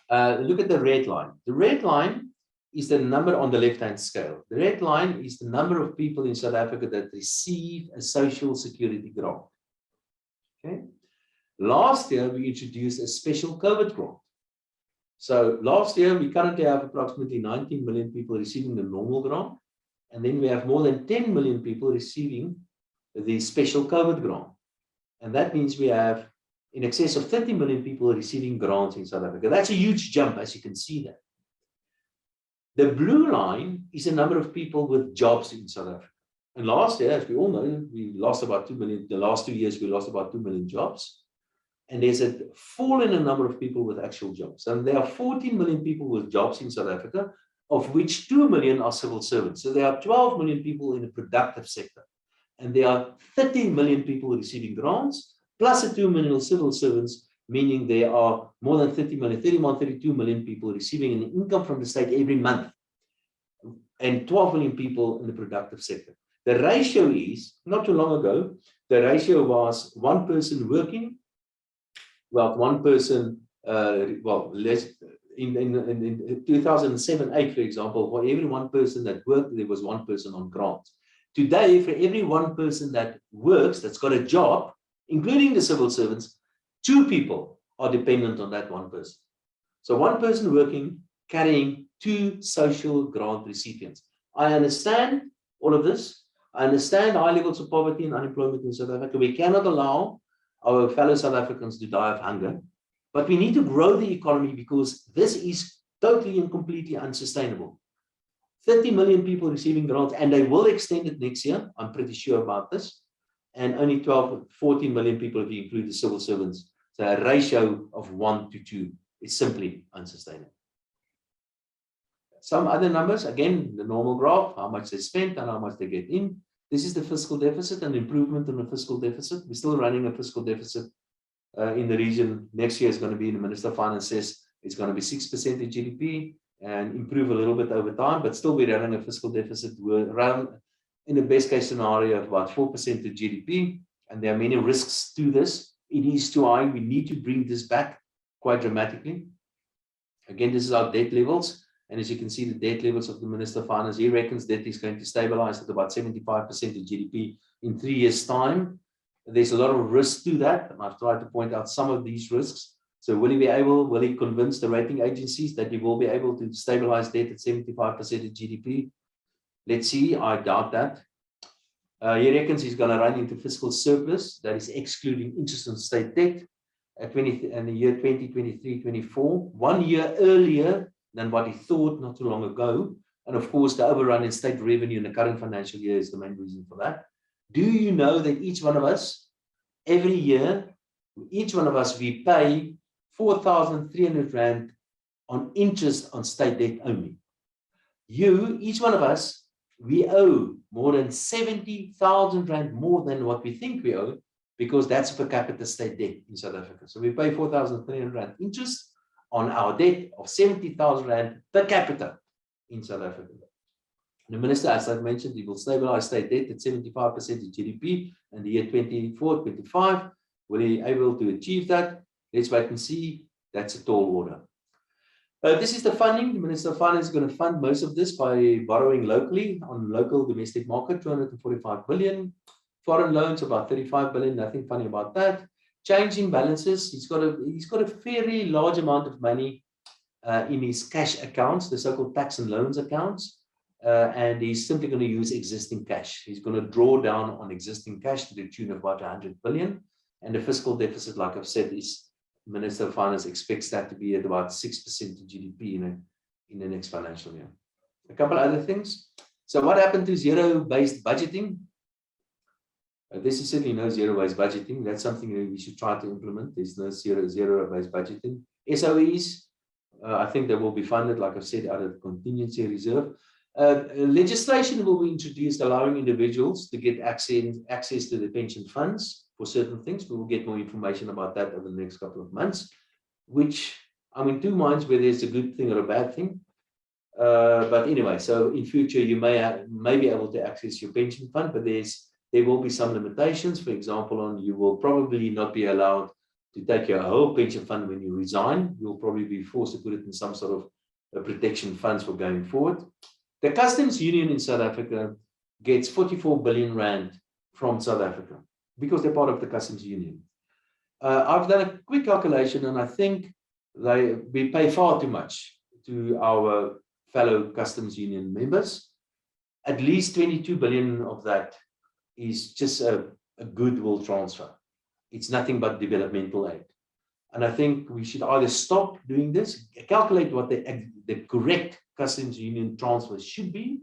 Look at the red line. The red line is the number on the left-hand scale. The red line is the number of people in South Africa that receive a social security grant. Okay. Last year, we introduced a special COVID grant. So last year, we currently have approximately 19 million people receiving the normal grant. And then we have more than 10 million people receiving the special COVID grant. And that means we have in excess of 30 million people receiving grants in South Africa. That's a huge jump, as you can see there. The blue line is the number of people with jobs in South Africa. And last year, as we all know, we lost about 2 million. The last 2 years, we lost about 2 million jobs. And there's a fall in the number of people with actual jobs. And there are 14 million people with jobs in South Africa, of which 2 million are civil servants. So there are 12 million people in the productive sector. And there are 30 million people receiving grants, plus the 2 million civil servants, meaning there are more than 30 million, 31, 32 million people receiving an income from the state every month, and 12 million people in the productive sector. The ratio is, not too long ago, the ratio was one person working, well, one person, less, in 2007-8, for example, for every one person that worked, there was one person on grants. Today, for every one person that works, that's got a job, including the civil servants, 2 people are dependent on that one person. So one person working, carrying 2 social grant recipients. I understand all of this. I understand high levels of poverty and unemployment in South Africa. We cannot allow our fellow South Africans to die of hunger, but we need to grow the economy because this is totally and completely unsustainable. 30 million people receiving grants, and they will extend it next year. I'm pretty sure about this. And only 14 million people if you include the civil servants. So a ratio of 1 to 2 is simply unsustainable. Some other numbers, again, the normal graph, how much they spent and how much they get in. This is the fiscal deficit and improvement in the fiscal deficit. We're still running a fiscal deficit in the region. Next year is going to be, the Minister of Finance says, it's going to be 6% of GDP. And improve a little bit over time, but still we're running a fiscal deficit. We're around, in the best case scenario, of about 4% of GDP, and there are many risks to this. It is too high. We need to bring this back quite dramatically. Again, this is our debt levels, and as you can see, the debt levels of the Minister of Finance, he reckons debt is going to stabilize at about 75% of GDP in 3 years' time. There's a lot of risk to that, and I've tried to point out some of these risks. So will he convince the rating agencies that he will be able to stabilize debt at 75% of GDP? Let's see, I doubt that. He reckons he's going to run into fiscal surplus, that is excluding interest on state debt, in the year 2023-24, 1 year earlier than what he thought not too long ago. And of course, the overrun in state revenue in the current financial year is the main reason for that. Do you know that each one of us, every year, each one of us, we pay 4,300 Rand on interest on state debt only. Each one of us, we owe more than 70,000 Rand more than what we think we owe, because that's per capita state debt in South Africa. So we pay 4,300 Rand interest on our debt of 70,000 Rand per capita in South Africa. The minister, as I mentioned, he will stabilize state debt at 75% of GDP in the year 24-25. Will he be able to achieve that? Let's wait and see. That's a tall order. This is the funding. The Minister of Finance is going to fund most of this by borrowing locally on local domestic market, 245 billion. Foreign loans, about 35 billion. Nothing funny about that. Changing balances. He's got a fairly large amount of money in his cash accounts, the so-called tax and loans accounts. And he's simply going to use existing cash. He's going to draw down on existing cash to the tune of about 100 billion. And the fiscal deficit, like I've said, is Minister of Finance expects that to be at about 6% of GDP in the next financial year. A couple of other things. So what happened to zero-based budgeting? This is certainly no zero-based budgeting. That's something that we should try to implement. There's no zero-based budgeting. SOEs, I think they will be funded, like I've said, out of the contingency reserve. Legislation will be introduced allowing individuals to get access to the pension funds for certain things. We will get more information about that over the next couple of months, which I'm in two minds whether it's a good thing or a bad thing. But anyway, so in future you may be able to access your pension fund, but there will be some limitations. For example, you will probably not be allowed to take your whole pension fund when you resign. You'll probably be forced to put it in some sort of protection funds for going forward. The Customs Union in South Africa gets 44 billion rand from South Africa because they're part of the Customs Union. I've done a quick calculation, and I think we pay far too much to our fellow Customs Union members. At least 22 billion of that is just a goodwill transfer. It's nothing but developmental aid. And I think we should either stop doing this, calculate what the correct Customs Union transfer should be,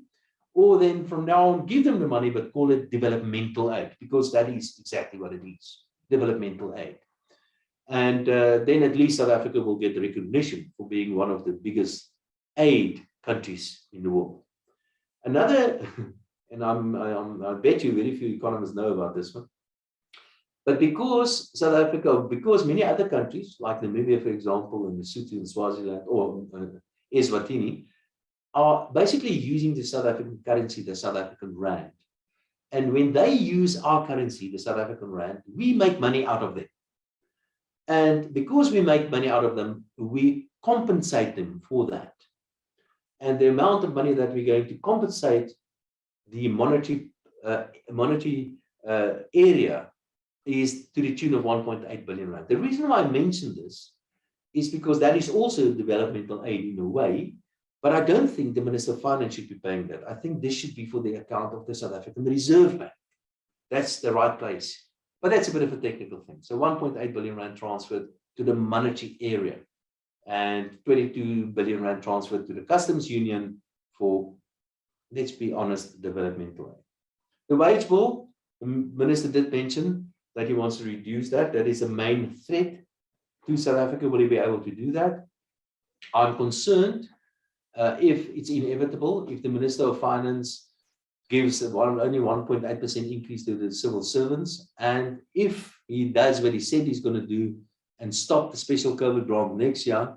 or then from now on give them the money but call it developmental aid, because that is exactly what it is, developmental aid. And then at least South Africa will get recognition for being one of the biggest aid countries in the world. Another, and I bet you very few economists know about this one, but because South Africa, because many other countries like Namibia, for example, and Lesotho and Swaziland, or Eswatini, are basically using the South African currency, the South African rand. And when they use our currency, the South African rand, we make money out of them. And because we make money out of them, we compensate them for that. And the amount of money that we're going to compensate the monetary area is to the tune of 1.8 billion rand. The reason why I mention this is because that is also developmental aid in a way, but I don't think the Minister of Finance should be paying that. I think this should be for the account of the South African Reserve Bank. That's the right place. But that's a bit of a technical thing. So 1.8 billion rand transferred to the monetary area and 22 billion rand transferred to the Customs Union for, let's be honest, developmental aid. The wage bill, the Minister did mention that he wants to reduce that. That is a main threat to South Africa. Will he be able to do that? I'm concerned if it's inevitable, if the Minister of Finance gives only 1.8% increase to the civil servants, and if he does what he said he's going to do and stop the special COVID grant next year,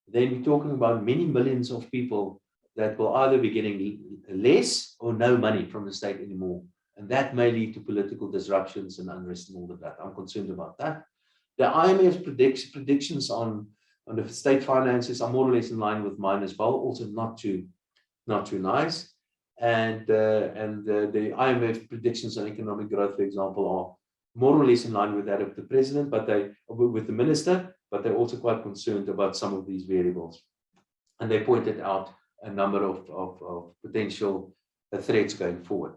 then we're talking about many millions of people that will either be getting less or no money from the state anymore. And that may lead to political disruptions and unrest and all of that. I'm concerned about that. The IMF predictions on the state finances are more or less in line with mine as well, also not too nice. And the IMF predictions on economic growth, for example, are more or less in line with that of the president, but with the minister, but they're also quite concerned about some of these variables. And they pointed out a number of potential threats going forward.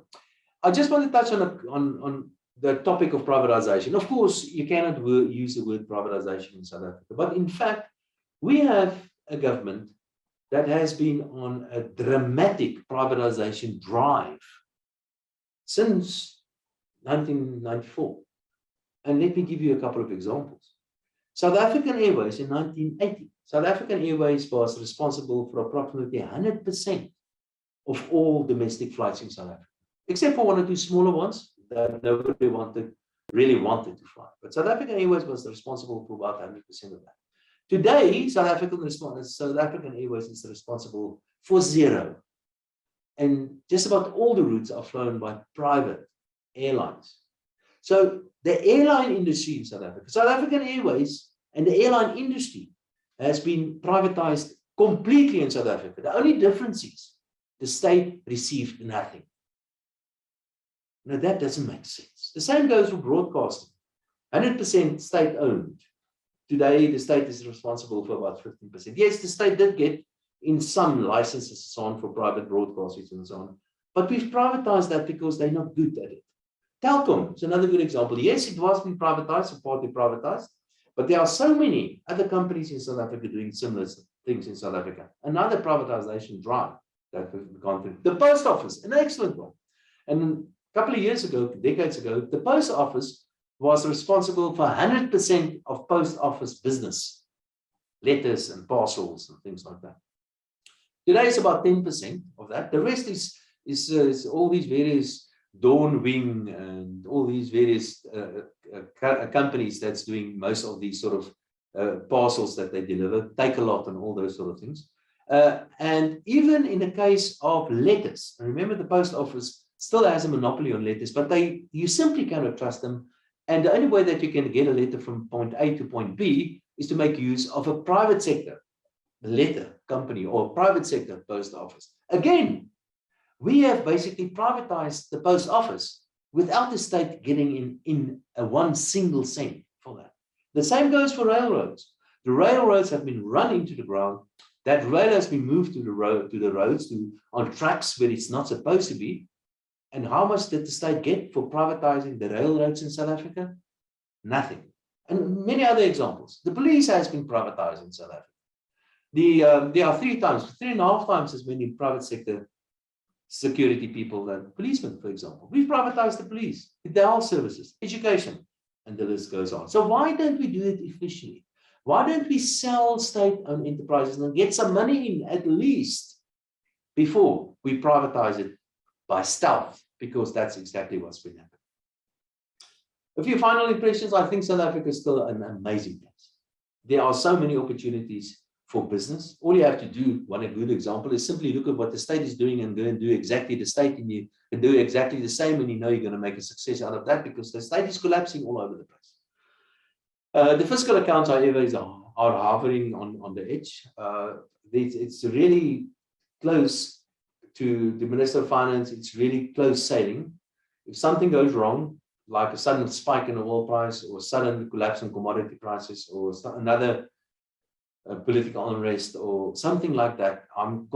I just want to touch on the topic of privatization. Of course, you cannot use the word privatization in South Africa, but in fact, we have a government that has been on a dramatic privatization drive since 1994. And let me give you a couple of examples. South African Airways in 1980. South African Airways was responsible for approximately 100% of all domestic flights in South Africa, except for one or two smaller ones that nobody really wanted to fly. But South African Airways was responsible for about 100% of that. Today, South African Airways is responsible for zero. And just about all the routes are flown by private airlines. So the airline industry in South African Airways and the airline industry has been privatized completely in South Africa. The only difference is the state received nothing. Now that doesn't make sense. The same goes for broadcasting. 100% state-owned. Today, the state is responsible for about 15%. Yes, the state did get in some licenses and so on for private broadcasters and so on, but we've privatized that because they're not good at it. Telkom is another good example. Yes, it was been privatized, or partly privatized, but there are so many other companies in South Africa doing similar things in South Africa. Another privatization drive that we've gone through. The post office, an excellent one. And A couple of years ago, decades ago, the post office was responsible for 100% of post office business, letters and parcels and things like that. Today is about 10% of that. The rest is all these various Dawn Wing and all these various companies that's doing most of these sort of parcels that they deliver, Take a Lot and all those sort of things. And even in the case of letters, remember the post office still has a monopoly on letters, but you simply cannot trust them. And the only way that you can get a letter from point A to point B is to make use of a private sector letter company or private sector post office. Again, we have basically privatized the post office without the state getting in a one single cent for that. The same goes for railroads. The railroads have been run into the ground. That rail has been moved to the roads, on tracks where it's not supposed to be. And how much did the state get for privatizing the railroads in South Africa? Nothing. And many other examples. The police has been privatized in South Africa. There are 3.5 times as many private sector security people than policemen, for example. We've privatized the police, the health services, education, and the list goes on. So why don't we do it efficiently? Why don't we sell state-owned enterprises and get some money in at least before we privatize it by stealth? Because that's exactly what's been happening. A few final impressions. I think South Africa is still an amazing place. There are so many opportunities for business. All you have to do, one good example, is simply look at what the state is doing and go and do exactly the state, and you can do exactly the same, and you know you're going to make a success out of that because the state is collapsing all over the place. The fiscal accounts, however, are hovering on the edge. It's really close to the Minister of Finance. It's really close sailing. If something goes wrong, like a sudden spike in the oil price or sudden collapse in commodity prices or another political unrest or something like that, I'm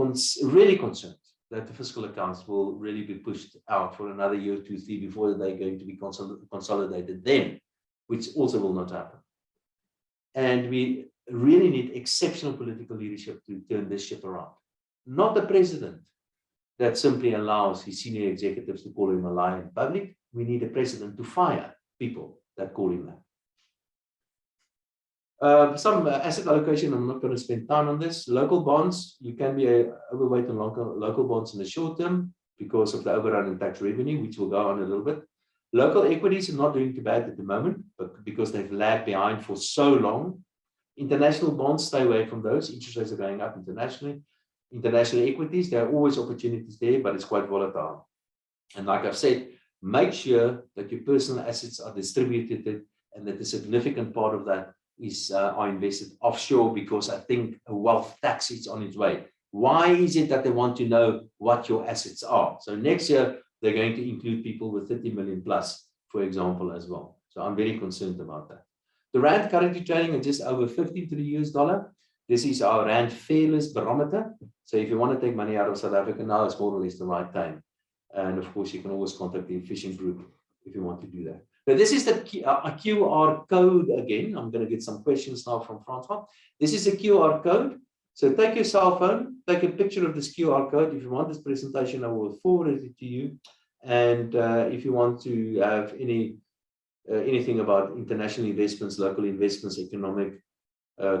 really concerned that the fiscal accounts will really be pushed out for another year, 2, 3 before they're going to be consolidated then, which also will not happen. And we really need exceptional political leadership to turn this ship around. Not the president that simply allows his senior executives to call him a liar in public. We need a president to fire people that call him that. Some asset allocation, I'm not going to spend time on this. Local bonds, you can be overweight on local bonds in the short term because of the overrun in tax revenue, which will go on a little bit. Local equities are not doing too bad at the moment, but because they've lagged behind for so long. International bonds, stay away from those. Interest rates are going up internationally. International equities, there are always opportunities there, but it's quite volatile. And like I've said, make sure that your personal assets are distributed and that a significant part of that are invested offshore, because I think a wealth tax is on its way. Why is it that they want to know what your assets are? So next year, they're going to include people with 30 million plus, for example, as well. So I'm very concerned about that. The Rand currently trading at just over 50 to the US dollar. This is our Rand Fairless Barometer. So if you want to take money out of South Africa now, it's more or less the right time. And of course, you can always contact the Fishing Group if you want to do that. But this is the QR code again. I'm going to get some questions now from Francois. This is a QR code. So take your cell phone, take a picture of this QR code. If you want this presentation, I will forward it to you. And if you want to have anything about international investments, local investments, economic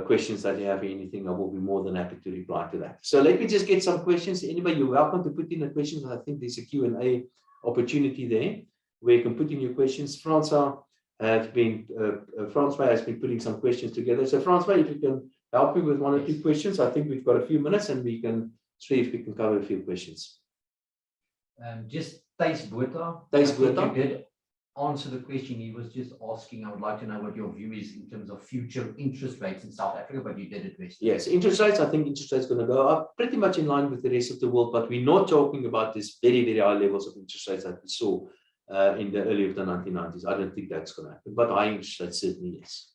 questions that you have, anything, I will be more than happy to reply to that. So let me just get some questions. Anybody, you're welcome to put in a question. I think there's a Q&A opportunity there where you can put in your questions. Francois has been putting some questions together. So Francois, if you can help me with 1 or 2 questions, I think we've got a few minutes and we can see if we can cover a few questions. Just Thijs Botha. You did answer the question. He was just asking, I would like to know what your view is in terms of future interest rates in South Africa, but you did address it. Yes, interest rates, I think interest rates are going to go up pretty much in line with the rest of the world, but we're not talking about this very, very high levels of interest rates that we saw in the early of the 1990s. I don't think that's going to happen, but high interest rates certainly yes.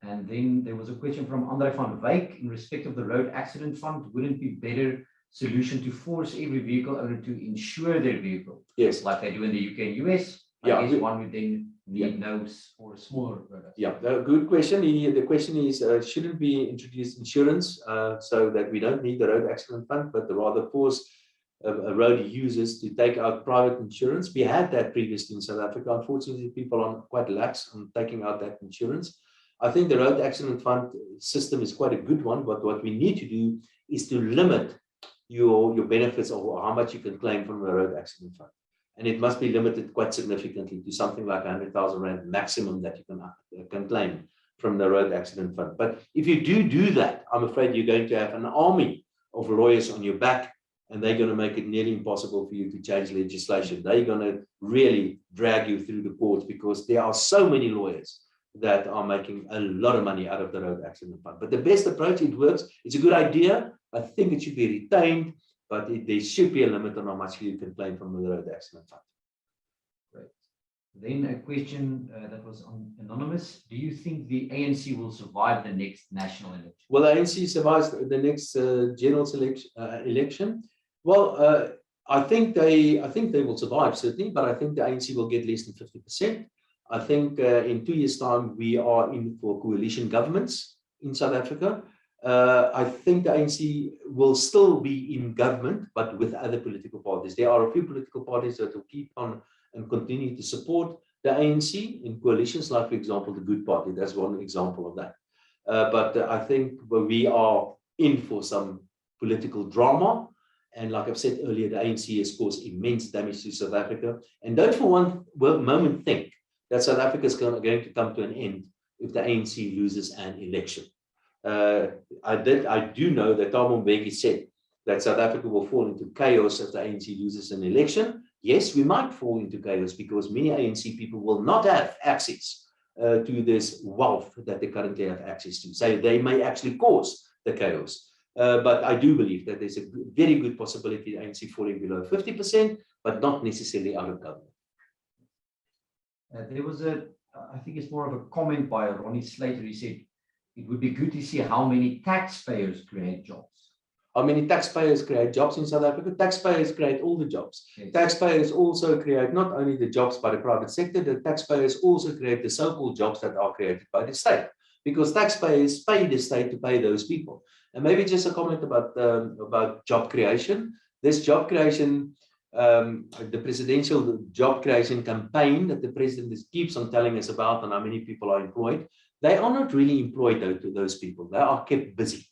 And then there was a question from Andre van Wyk in respect of the road accident fund. Wouldn't it be better solution to force every vehicle owner to insure their vehicle? Yes. Like they do in the UK and US? I guess one would then need notes for a smaller product. Yeah, good question. The question is, shouldn't we introduce insurance so that we don't need the road accident fund, but rather force road users to take out private insurance. We had that previously in South Africa. Unfortunately, people are quite lax on taking out that insurance. I think the road accident fund system is quite a good one, but what we need to do is to limit your benefits or how much you can claim from the road accident fund. And it must be limited quite significantly to something like 100,000 Rand maximum that you can claim from the road accident fund. But if you do that, I'm afraid you're going to have an army of lawyers on your back, and they're going to make it nearly impossible for you to change legislation. They're going to really drag you through the courts because there are so many lawyers that are making a lot of money out of the road accident fund. But the best approach, it works. It's a good idea. I think it should be retained, but there should be a limit on how much you can claim from the road accident fund. Great. Then a question that was anonymous. Do you think the ANC will survive the next national election? Well, the ANC survives the next general election. Well, I think they will survive certainly, but I think the ANC will get less than 50%. I think in 2 years' time we are in for coalition governments in South Africa. I think the ANC will still be in government, but with other political parties. There are a few political parties that will keep on and continue to support the ANC in coalitions, like, for example, the Good Party. That's one example of that. But I think we are in for some political drama. And like I've said earlier, the ANC has caused immense damage to South Africa. And don't for one moment think that South Africa is going to come to an end if the ANC loses an election. I do know that Thabo Mbeki said that South Africa will fall into chaos if the ANC loses an election. Yes, we might fall into chaos because many ANC people will not have access to this wealth that they currently have access to. So they may actually cause the chaos. But I do believe that there's a very good possibility the ANC falling below 50%, but not necessarily out of government. There was I think it's more of a comment by Ronnie Slater. He said, it would be good to see how many taxpayers create jobs. How many taxpayers create jobs in South Africa? Taxpayers create all the jobs. Yes. Taxpayers also create not only the jobs by the private sector, the taxpayers also create the so-called jobs that are created by the state. Because taxpayers pay the state to pay those people. And maybe just a comment about job creation. This job creation, the presidential job creation campaign that the president keeps on telling us about and how many people are employed, they are not really employed to those people. They are kept busy.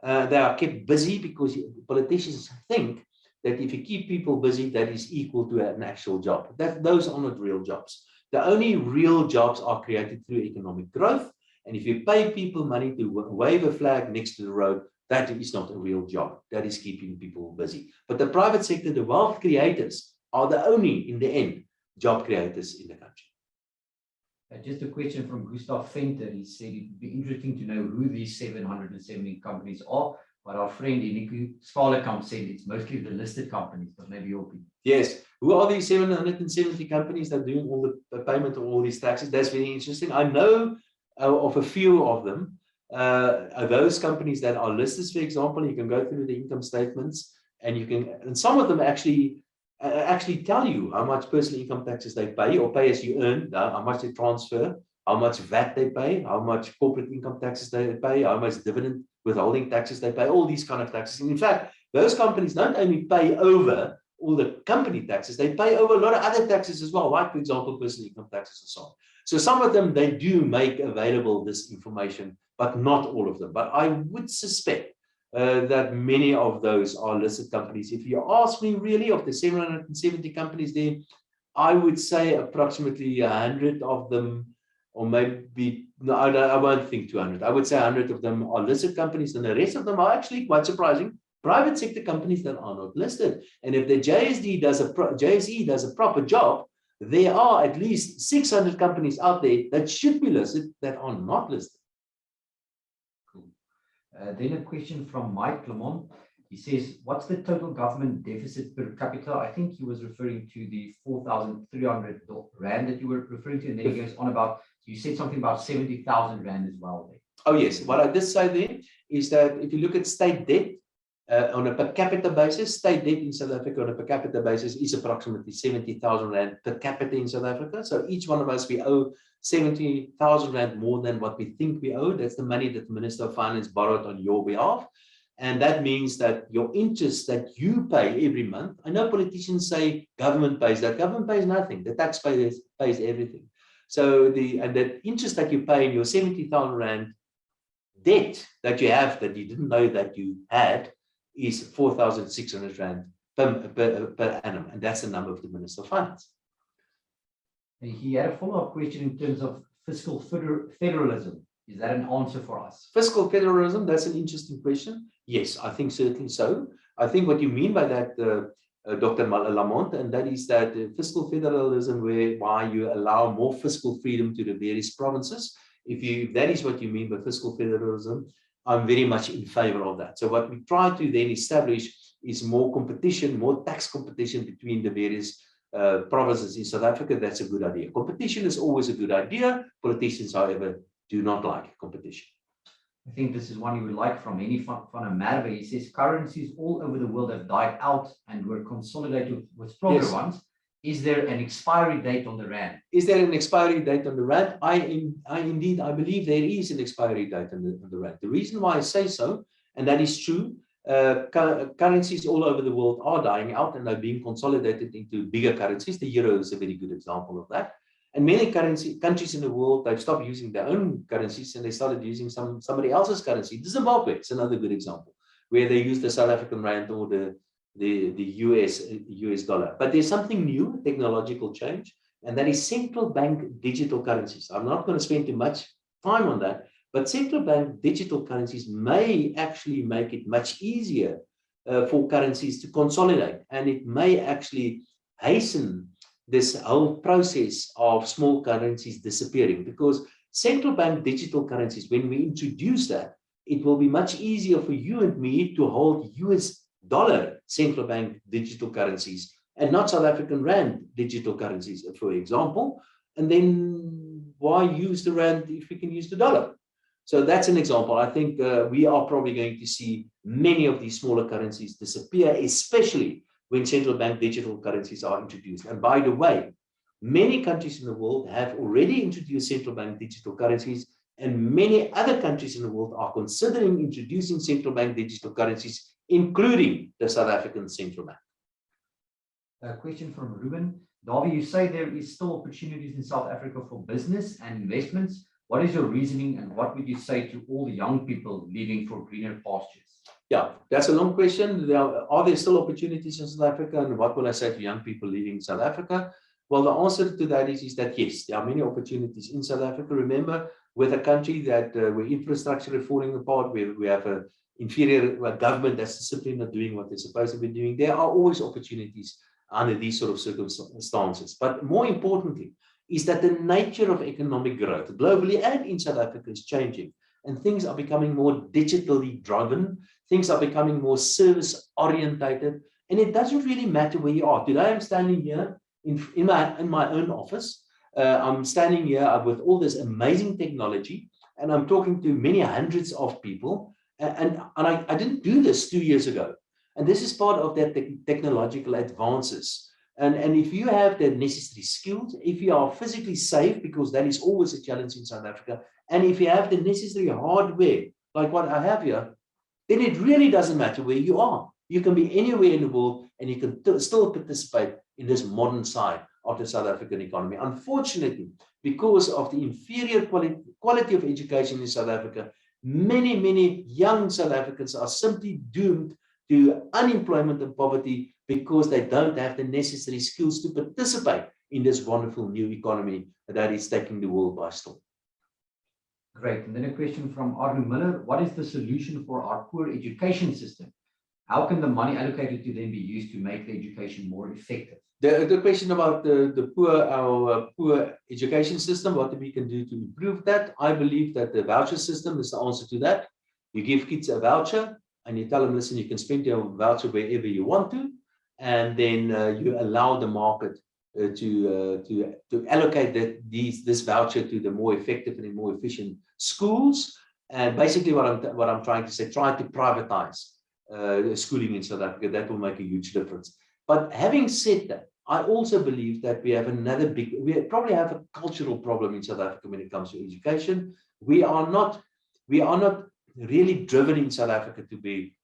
They are kept busy because politicians think that if you keep people busy, that is equal to an actual job. Those are not real jobs. The only real jobs are created through economic growth. And if you pay people money to wave a flag next to the road, that is not a real job. That is keeping people busy. But the private sector, the wealth creators, are the only, in the end, job creators in the country. Just a question from Gustav Venter. He said it would be interesting to know who these 770 companies are. But our friend Iniku Scholarkamp said it's mostly the listed companies, but maybe your opinion. Yes. Who are these 770 companies that are doing all the payment of all these taxes? That's very interesting. I know of a few of them. Those companies that are listed, for example, you can go through the income statements and some of them actually tell you how much personal income taxes they pay or pay as you earn, how much they transfer, how much VAT they pay, how much corporate income taxes they pay, how much dividend withholding taxes they pay, all these kind of taxes. And in fact, those companies don't only pay over all the company taxes, they pay over a lot of other taxes as well, like, for example, personal income taxes and so on. So some of them, they do make available this information, but not all of them. But I would suspect that many of those are listed companies. If you ask me really, of the 770 companies there, I would say approximately 100 of them, or maybe, no, I won't think 200. I would say 100 of them are listed companies, and the rest of them are actually, quite surprising, private sector companies that are not listed. And if the JSE does a proper job, there are at least 600 companies out there that should be listed that are not listed. Cool. Then a question from Mike Lamont. He says, what's the total government deficit per capita? I think he was referring to the 4,300 Rand that you were referring to. And then he goes on about, you said something about 70,000 Rand as well there. Oh, yes. What I did say there is that if you look at state debt, on a per capita basis, state debt in South Africa on a per capita basis is approximately 70,000 Rand per capita in South Africa. So each one of us, we owe 70,000 Rand more than what we think we owe. That's the money that the Minister of Finance borrowed on your behalf. And that means that your interest that you pay every month, I know politicians say government pays that. Government pays nothing. The taxpayer pays everything. So that interest that you pay in your 70,000 Rand debt that you have that you didn't know that you had is 4,600 Rand per annum. And that's the number of the Minister of Finance. He had a follow-up question in terms of fiscal federalism. Is that an answer for us? Fiscal federalism, that's an interesting question. Yes, I think certainly so. I think what you mean by that, Dr. Lamont, and that is that fiscal federalism, whereby you allow more fiscal freedom to the various provinces. If that is what you mean by fiscal federalism, I'm very much in favor of that. So what we try to then establish is more competition, more tax competition between the various provinces in South Africa. That's a good idea. Competition is always a good idea. Politicians, however, do not like competition. I think this is one you would like from any van Merwe. He says currencies all over the world have died out and were consolidated with stronger ones. Is there an expiry date on the Rand? Is there an expiry date on the Rand? I believe there is an expiry date on the Rand. The reason why I say so, and that is true, currencies all over the world are dying out and are being consolidated into bigger currencies. The euro is a very good example of that. And many countries in the world, they've stopped using their own currencies and they started using somebody else's currency. Zimbabwe is another good example, where they use the South African Rand or the US dollar. But there's something new, technological change, and that is central bank digital currencies. I'm not going to spend too much time on that, but central bank digital currencies may actually make it much easier for currencies to consolidate, and it may actually hasten this whole process of small currencies disappearing, because central bank digital currencies, when we introduce that, it will be much easier for you and me to hold US dollar central bank digital currencies and not South African Rand digital currencies, for example. And then why use the Rand if we can use the dollar? So that's an example. I think we are probably going to see many of these smaller currencies disappear, especially when central bank digital currencies are introduced. And by the way, many countries in the world have already introduced central bank digital currencies, and many other countries in the world are considering introducing central bank digital currencies, including the South African Central Bank. A question from Ruben. Davie, you say there is still opportunities in South Africa for business and investments. What is your reasoning, and what would you say to all the young people leaving for greener pastures? Yeah, that's a long question. Are there still opportunities in South Africa, and what will I say to young people leaving South Africa? Well, the answer to that is that yes, there are many opportunities in South Africa. Remember, with a country that where infrastructure is falling apart, where we have an inferior government that's simply not doing what they're supposed to be doing, there are always opportunities under these sort of circumstances. But more importantly, is that the nature of economic growth globally and in South Africa is changing, and things are becoming more digitally driven. Things are becoming more service orientated, and it doesn't really matter where you are. Today, I'm standing here in my own office. I'm standing here with all this amazing technology, and I'm talking to many hundreds of people. And I didn't do this 2 years ago. And this is part of that technological advances. And if you have the necessary skills, if you are physically safe, because that is always a challenge in South Africa, and if you have the necessary hardware, like what I have here, then it really doesn't matter where you are. You can be anywhere in the world, and you can still participate in this modern side of the South African economy. Unfortunately, because of the inferior quality of education in South Africa, many young South Africans are simply doomed to unemployment and poverty because they don't have the necessary skills to participate in this wonderful new economy that is taking the world by storm. Great. And then a question from Arno Miller. What is the solution for our poor education system? How can the money allocated to them be used to make the education more effective? The question about our poor education system, what we can do to improve that. I believe that the voucher system is the answer to that. You give kids a voucher and you tell them, listen, you can spend your voucher wherever you want to, and then you allow the market to allocate this voucher to the more effective and more efficient schools. And basically what I'm trying to say, try to privatize schooling in South Africa. That will make a huge difference. But having said that, I also believe that we have we probably have a cultural problem in South Africa when it comes to education. We are not really driven in South Africa to be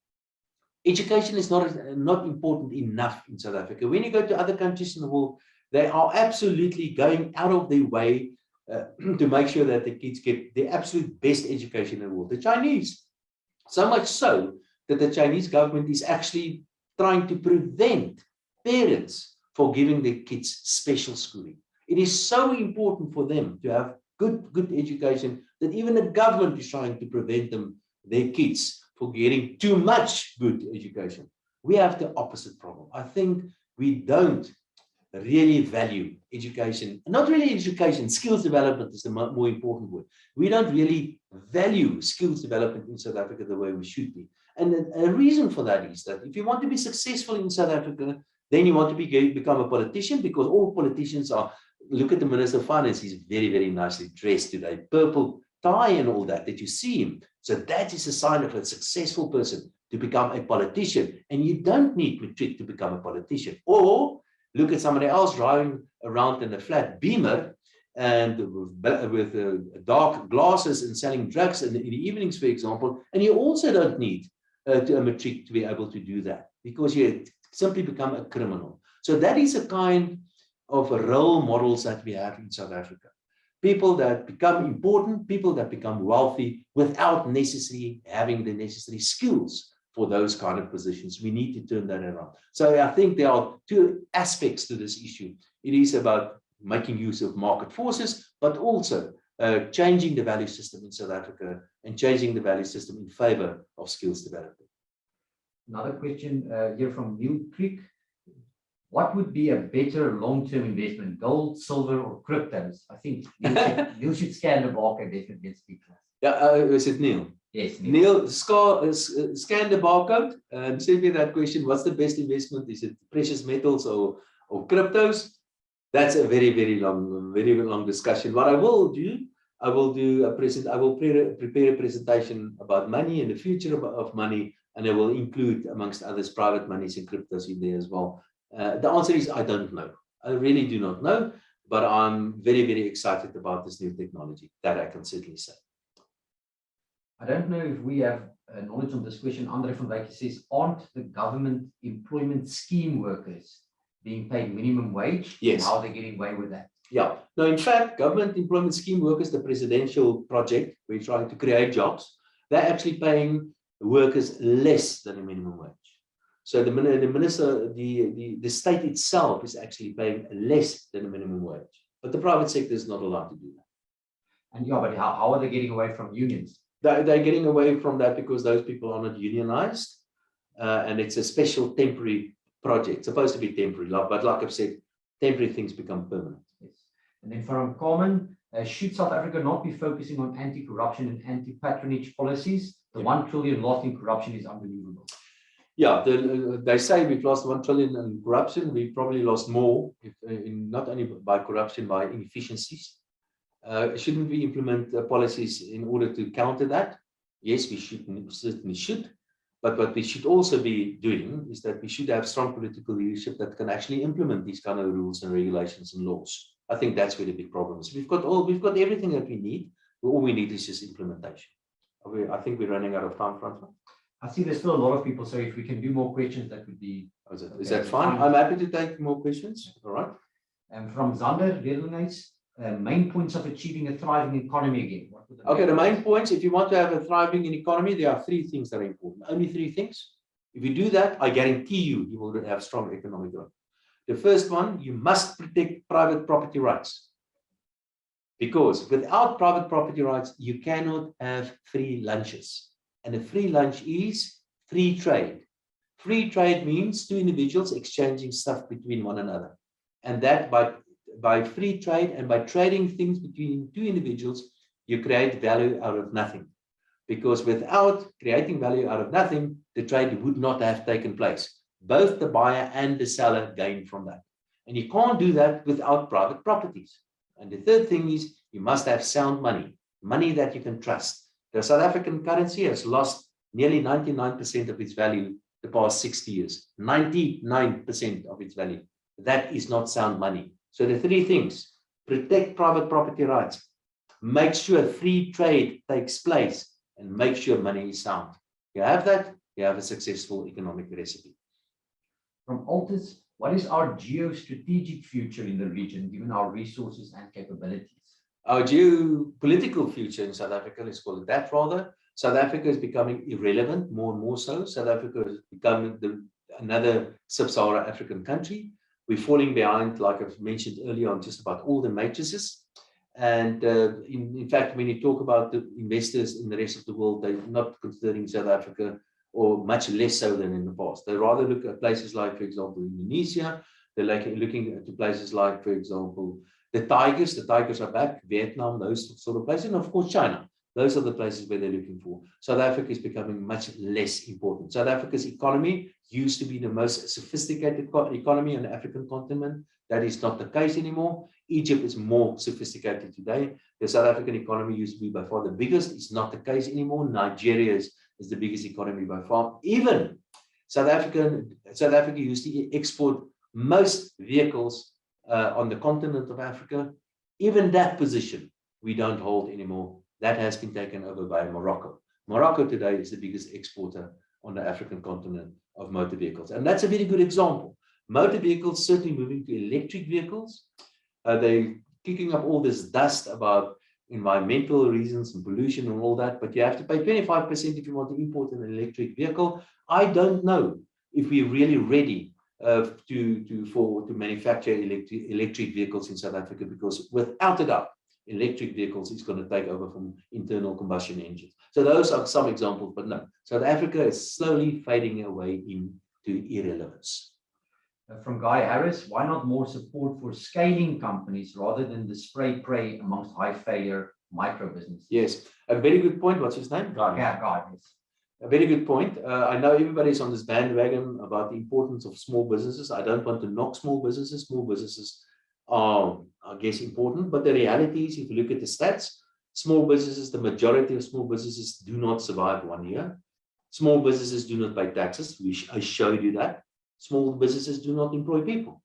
Education is not important enough in South Africa. When you go to other countries in the world, they are absolutely going out of their way to make sure that the kids get the absolute best education in the world. The Chinese, so much so that the Chinese government is actually trying to prevent parents for giving their kids special schooling. It is so important for them to have good education that even the government is trying to prevent their kids for getting too much good education. We have the opposite problem. I think we don't really value education, not really education, skills development is the more important word. We don't really value skills development in South Africa the way we should be. And a reason for that is that if you want to be successful in South Africa, then you want to become a politician, because all politicians are, look at the Minister of Finance, he's very, very nicely dressed today, purple tie and all that you see him. So that is a sign of a successful person to become a politician. And you don't need matric to become a politician. Or look at somebody else driving around in a flat Beamer and with dark glasses and selling drugs in the evenings, for example. And you also don't need a matric to be able to do that, because you simply become a criminal. So that is a kind of role models that we have in South Africa. People that become important, people that become wealthy without necessarily having the necessary skills for those kind of positions. We need to turn that around. So I think there are two aspects to this issue. It is about making use of market forces, but also changing the value system in South Africa and changing the value system in favor of skills development. Another question here from Neil Creek. What would be a better long-term investment, gold, silver, or cryptos? I think Neil should scan the barcode definitely and speak to us. Yeah, is it Neil? Yes, Neil, scan the barcode and send me that question. What's the best investment? Is it precious metals or cryptos? That's a very, very long discussion. What I will do, I will prepare a presentation about money and the future of money, and I will include, amongst others, private monies and cryptos in there as well. The answer is I don't know. I really do not know, but I'm very, very excited about this new technology. That I can certainly say. I don't know if we have knowledge on this question. Andre van Wyk says, aren't the government employment scheme workers being paid minimum wage? Yes. How are they getting away with that? Yeah. No, in fact, government employment scheme workers, the presidential project, we're trying to create jobs, they're actually paying workers less than a minimum wage. So the state itself is actually paying less than a minimum wage, but the private sector is not allowed to do that. And yeah, but how are they getting away from unions? They're getting away from that because those people are not unionized, and it's a special temporary project, supposed to be temporary, but like I've said, temporary things become permanent. Yes. And then from Carmen, should South Africa not be focusing on anti-corruption and anti-patronage policies? The 1 trillion lost in corruption is unbelievable. Yeah, they say we've lost 1 trillion in corruption. We probably lost more, not only by corruption, by inefficiencies. Shouldn't we implement policies in order to counter that? Yes, we certainly should. But what we should also be doing is that we should have strong political leadership that can actually implement these kind of rules and regulations and laws. I think that's where the big problem is. We've got everything that we need. All we need is just implementation. I think we're running out of time, Francois. I see there's still a lot of people, so if we can do more questions, that would be... Is that fine? I'm happy to take more questions. All right. And from Zander, main points of achieving a thriving economy again. Okay, the main points, if you want to have a thriving economy, there are 3 things that are important. Only 3 things. If you do that, I guarantee you will have strong economic growth. The first one, you must protect private property rights. Because without private property rights, you cannot have free lunches. And a free lunch is free trade. Free trade means 2 individuals exchanging stuff between one another. And that by free trade and by trading things between 2 individuals, you create value out of nothing. Because without creating value out of nothing, the trade would not have taken place. Both the buyer and the seller gain from that. And you can't do that without private properties. And the third thing is you must have sound money, money that you can trust. The South African currency has lost nearly 99% of its value the past 60 years. 99% of its value. That is not sound money. So the 3 things: protect private property rights, make sure free trade takes place, and make sure money is sound. You have that, you have a successful economic recipe. From Altus, what is our geostrategic future in the region, given our resources and capabilities? Our geopolitical future in South Africa, let's call it that rather. South Africa is becoming irrelevant, more and more so. South Africa is becoming another sub-Saharan African country. We're falling behind, like I've mentioned earlier, on just about all the matrices. And in fact, when you talk about the investors in the rest of the world, they're not considering South Africa, or much less so than in the past. They rather look at places like, for example, Indonesia. They're looking at places like, for example, the tigers are back, Vietnam, those sort of places, and of course, China. Those are the places where they're looking for. South Africa is becoming much less important. South Africa's economy used to be the most sophisticated economy on the African continent. That is not the case anymore. Egypt is more sophisticated today. The South African economy used to be by far the biggest. It's not the case anymore. Nigeria is the biggest economy by far. Even South Africa used to export most vehicles on the continent of Africa. Even that position we don't hold anymore. That has been taken over by Morocco. Morocco today is the biggest exporter on the African continent of motor vehicles. And that's a very good example. Motor vehicles certainly moving to electric vehicles. They're kicking up all this dust about environmental reasons and pollution and all that, but you have to pay 25% if you want to import an electric vehicle. I don't know if we're really ready to manufacture electric vehicles in South Africa, because without a doubt, electric vehicles is going to take over from internal combustion engines. So those are some examples, but no, South Africa is slowly fading away into irrelevance. From Guy Harris, why not more support for scaling companies rather than the spray pray amongst high failure micro businesses? Yes, a very good point. What's his name? Guy. Yeah, Guy. Yes. A very good point. I know everybody's on this bandwagon about the importance of small businesses. I don't want to knock small businesses. Small businesses are, I guess, important, but the reality is, if you look at the stats, small businesses, the majority of small businesses do not survive 1 year. Small businesses do not pay taxes. I showed you that. Small businesses do not employ people.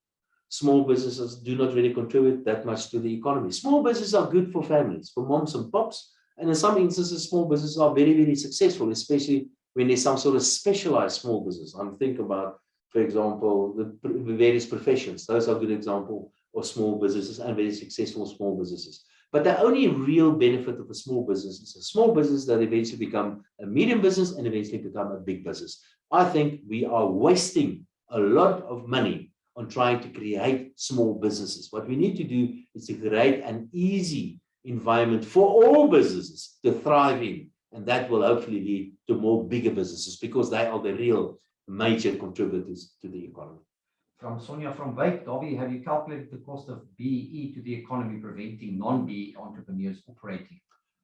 Small businesses do not really contribute that much to the economy. Small businesses are good for families, for moms and pops. And in some instances, small businesses are very, very successful, especially when there's some sort of specialized small business. I'm thinking about, for example, the various professions. Those are a good example of small businesses and very successful small businesses. But the only real benefit of a small business is a small business that eventually become a medium business and eventually become a big business. I think we are wasting a lot of money on trying to create small businesses. What we need to do is to create an easy environment for all businesses to thrive in, and that will hopefully lead to more bigger businesses, because they are the real major contributors to the economy. From Sonia from Wyk, Dobby, have you calculated the cost of BEE to the economy, preventing non-BEE entrepreneurs operating?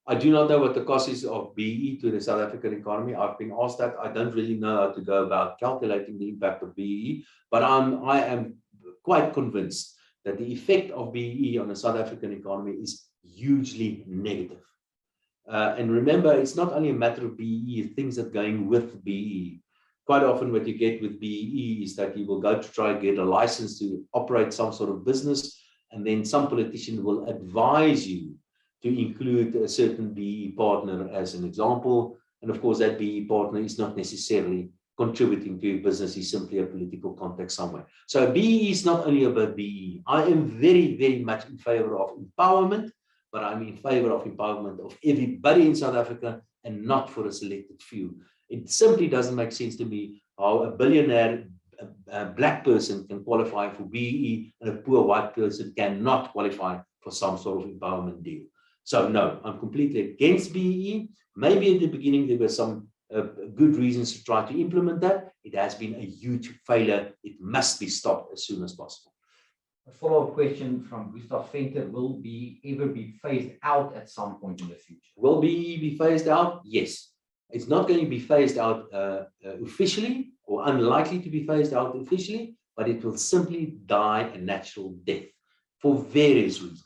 I do not know what the cost is of BEE to the South African economy. I've been asked that. I don't really know how to go about calculating the impact of BEE, but I am quite convinced that the effect of BEE on the South African economy is hugely negative. And remember, it's not only a matter of BEE, things that are going with BEE. Quite often what you get with BEE is that you will go to try and get a license to operate some sort of business, and then some politician will advise you to include a certain BEE partner as an example. And of course, that BEE partner is not necessarily contributing to your business, is simply a political contact somewhere. So BEE is not only about BEE. I am very, very much in favor of empowerment, but I'm in favor of empowerment of everybody in South Africa and not for a selected few. It simply doesn't make sense to me how a billionaire black person can qualify for BEE and a poor white person cannot qualify for some sort of empowerment deal. So no, I'm completely against BEE. Maybe at the beginning there were some good reasons to try to implement that. It has been a huge failure. It must be stopped as soon as possible. A follow-up question from Gustav Venter: will BEE ever be phased out at some point in the future? Will BEE be phased out? Yes. It's not going to be phased out officially, or unlikely to be phased out officially, but it will simply die a natural death for various reasons.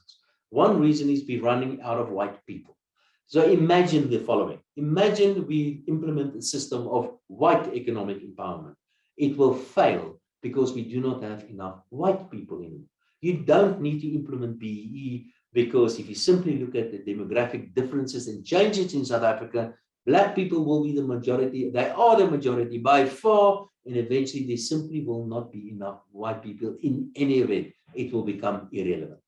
One reason is we're running out of white people. So imagine the following. Imagine we implement a system of white economic empowerment. It will fail because we do not have enough white people anymore. You don't need to implement BEE, because if you simply look at the demographic differences and changes in South Africa, Black people will be the majority. They are the majority by far, and eventually there simply will not be enough white people in any event. It will become irrelevant.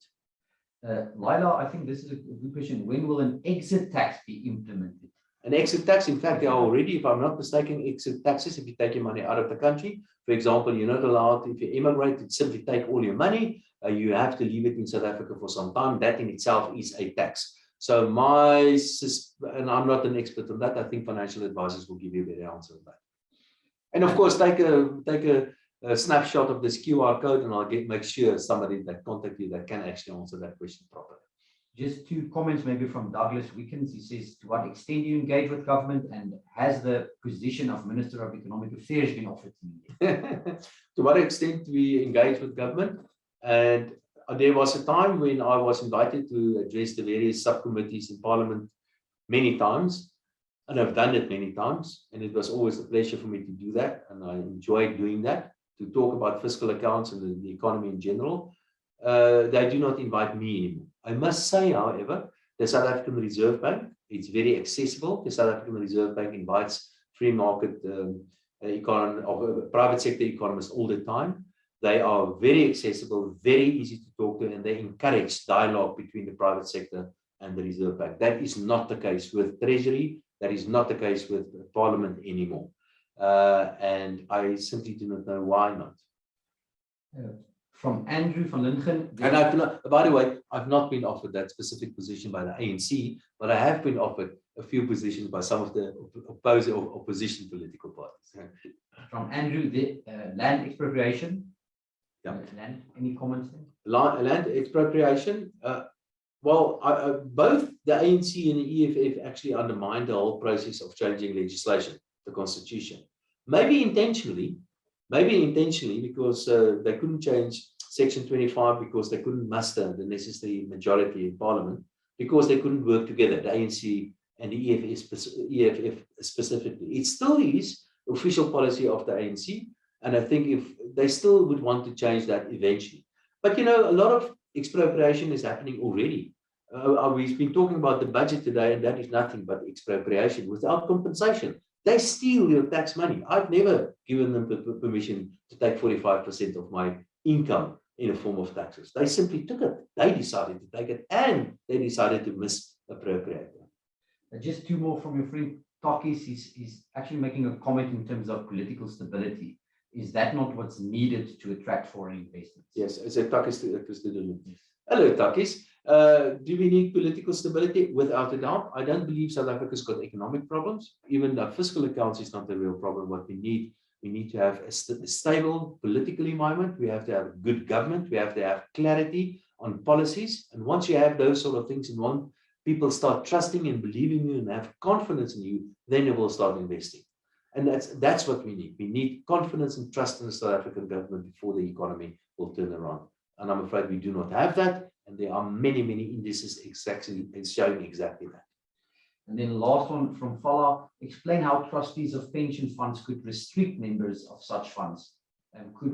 Laila, I think this is a good question. When will an exit tax be implemented? An exit tax, in fact, there are already, if I'm not mistaken, exit taxes. If you take your money out of the country, for example, you're not allowed, if you immigrate, to simply take all your money. You have to leave it in South Africa for some time. That in itself is a tax. So and I'm not an expert on that. I think financial advisors will give you a better answer on that. And of course, take a snapshot of this QR code, and I'll make sure somebody that contact you that can actually answer that question properly. Just 2 comments maybe from Douglas Wickens. He says, to what extent do you engage with government, and has the position of Minister of Economic Affairs been offered to you? To what extent do we engage with government? And there was a time when I was invited to address the various subcommittees in Parliament many times, and I've done it many times, and it was always a pleasure for me to do that, and I enjoyed doing that, to talk about fiscal accounts and the economy in general. They do not invite me anymore. I must say, however, the South African Reserve Bank, it's very accessible. The South African Reserve Bank invites free market private sector economists all the time. They are very accessible, very easy to talk to, and they encourage dialogue between the private sector and the Reserve Bank. That is not the case with Treasury. That is not the case with Parliament anymore. And I simply do not know why not. From Andrew van Lingen. And by the way, I've not been offered that specific position by the ANC, but I have been offered a few positions by some of the opposition political parties. From Andrew, the land expropriation. Yeah. Any comments there? Land expropriation. Both the ANC and the EFF actually undermined the whole process of changing legislation, the constitution. Maybe intentionally, because they couldn't change Section 25 because they couldn't muster the necessary majority in Parliament, because they couldn't work together, the ANC and the EFF specifically. It still is official policy of the ANC, and I think if they still would want to change that eventually. But a lot of expropriation is happening already. We've been talking about the budget today, and that is nothing but expropriation without compensation. They steal your tax money. I've never given them permission to take 45% of my income in a form of taxes. They simply took it. They decided to take it, and they decided to misappropriate it. Just 2 more from your friend Takis. He's actually making a comment in terms of political stability. Is that not what's needed to attract foreign investments? Yes, I said Takis to yes. Hello, Takis. Do we need political stability? Without a doubt. I don't believe South Africa's got economic problems. Even the fiscal accounts is not the real problem. What we need to have a stable political environment. We have to have good government. We have to have clarity on policies. And once you have those sort of things in one, people start trusting and believing you and have confidence in you, then they will start investing. And that's what we need. We need confidence and trust in the South African government before the economy will turn around. And I'm afraid we do not have that. And there are many indices showing exactly that. And then last one from Fala, explain how trustees of pension funds could restrict members of such funds and could,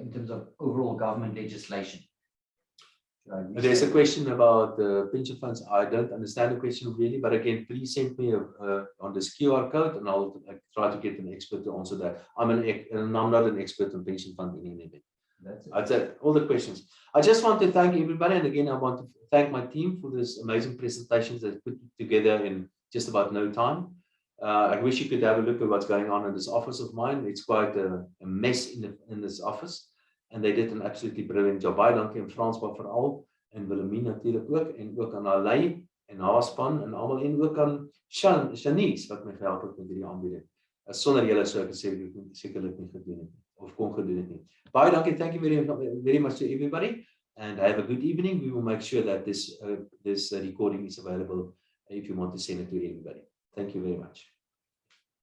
in terms of overall government legislation. There's a question about the pension funds. I don't understand the question really, but again, please send me on this QR code, and I'll try to get an expert to answer that. I'm not an expert on pension fund in any event. That's it. All the questions. I just want to thank everybody, and again, I want to thank my team for this amazing presentations that put together in just about no time. I wish you could have a look at what's going on in this office of mine. It's quite a mess in this office. En they did an absolutely brilliant job. Baie dankie aan Frans maar veral en Wilhelmine natuurlik ook en ook aan Alay en haar span en almal en ook aan Shanice wat my gehelp het met hierdie aanbieding. Sonder julle sou ek sekerlik nie gedoen het of kon gedoen het nie. Baie dankie. Thank you very much to everybody and have a good evening. We will make sure that this recording is available if you want to send it to everybody. Thank you very much.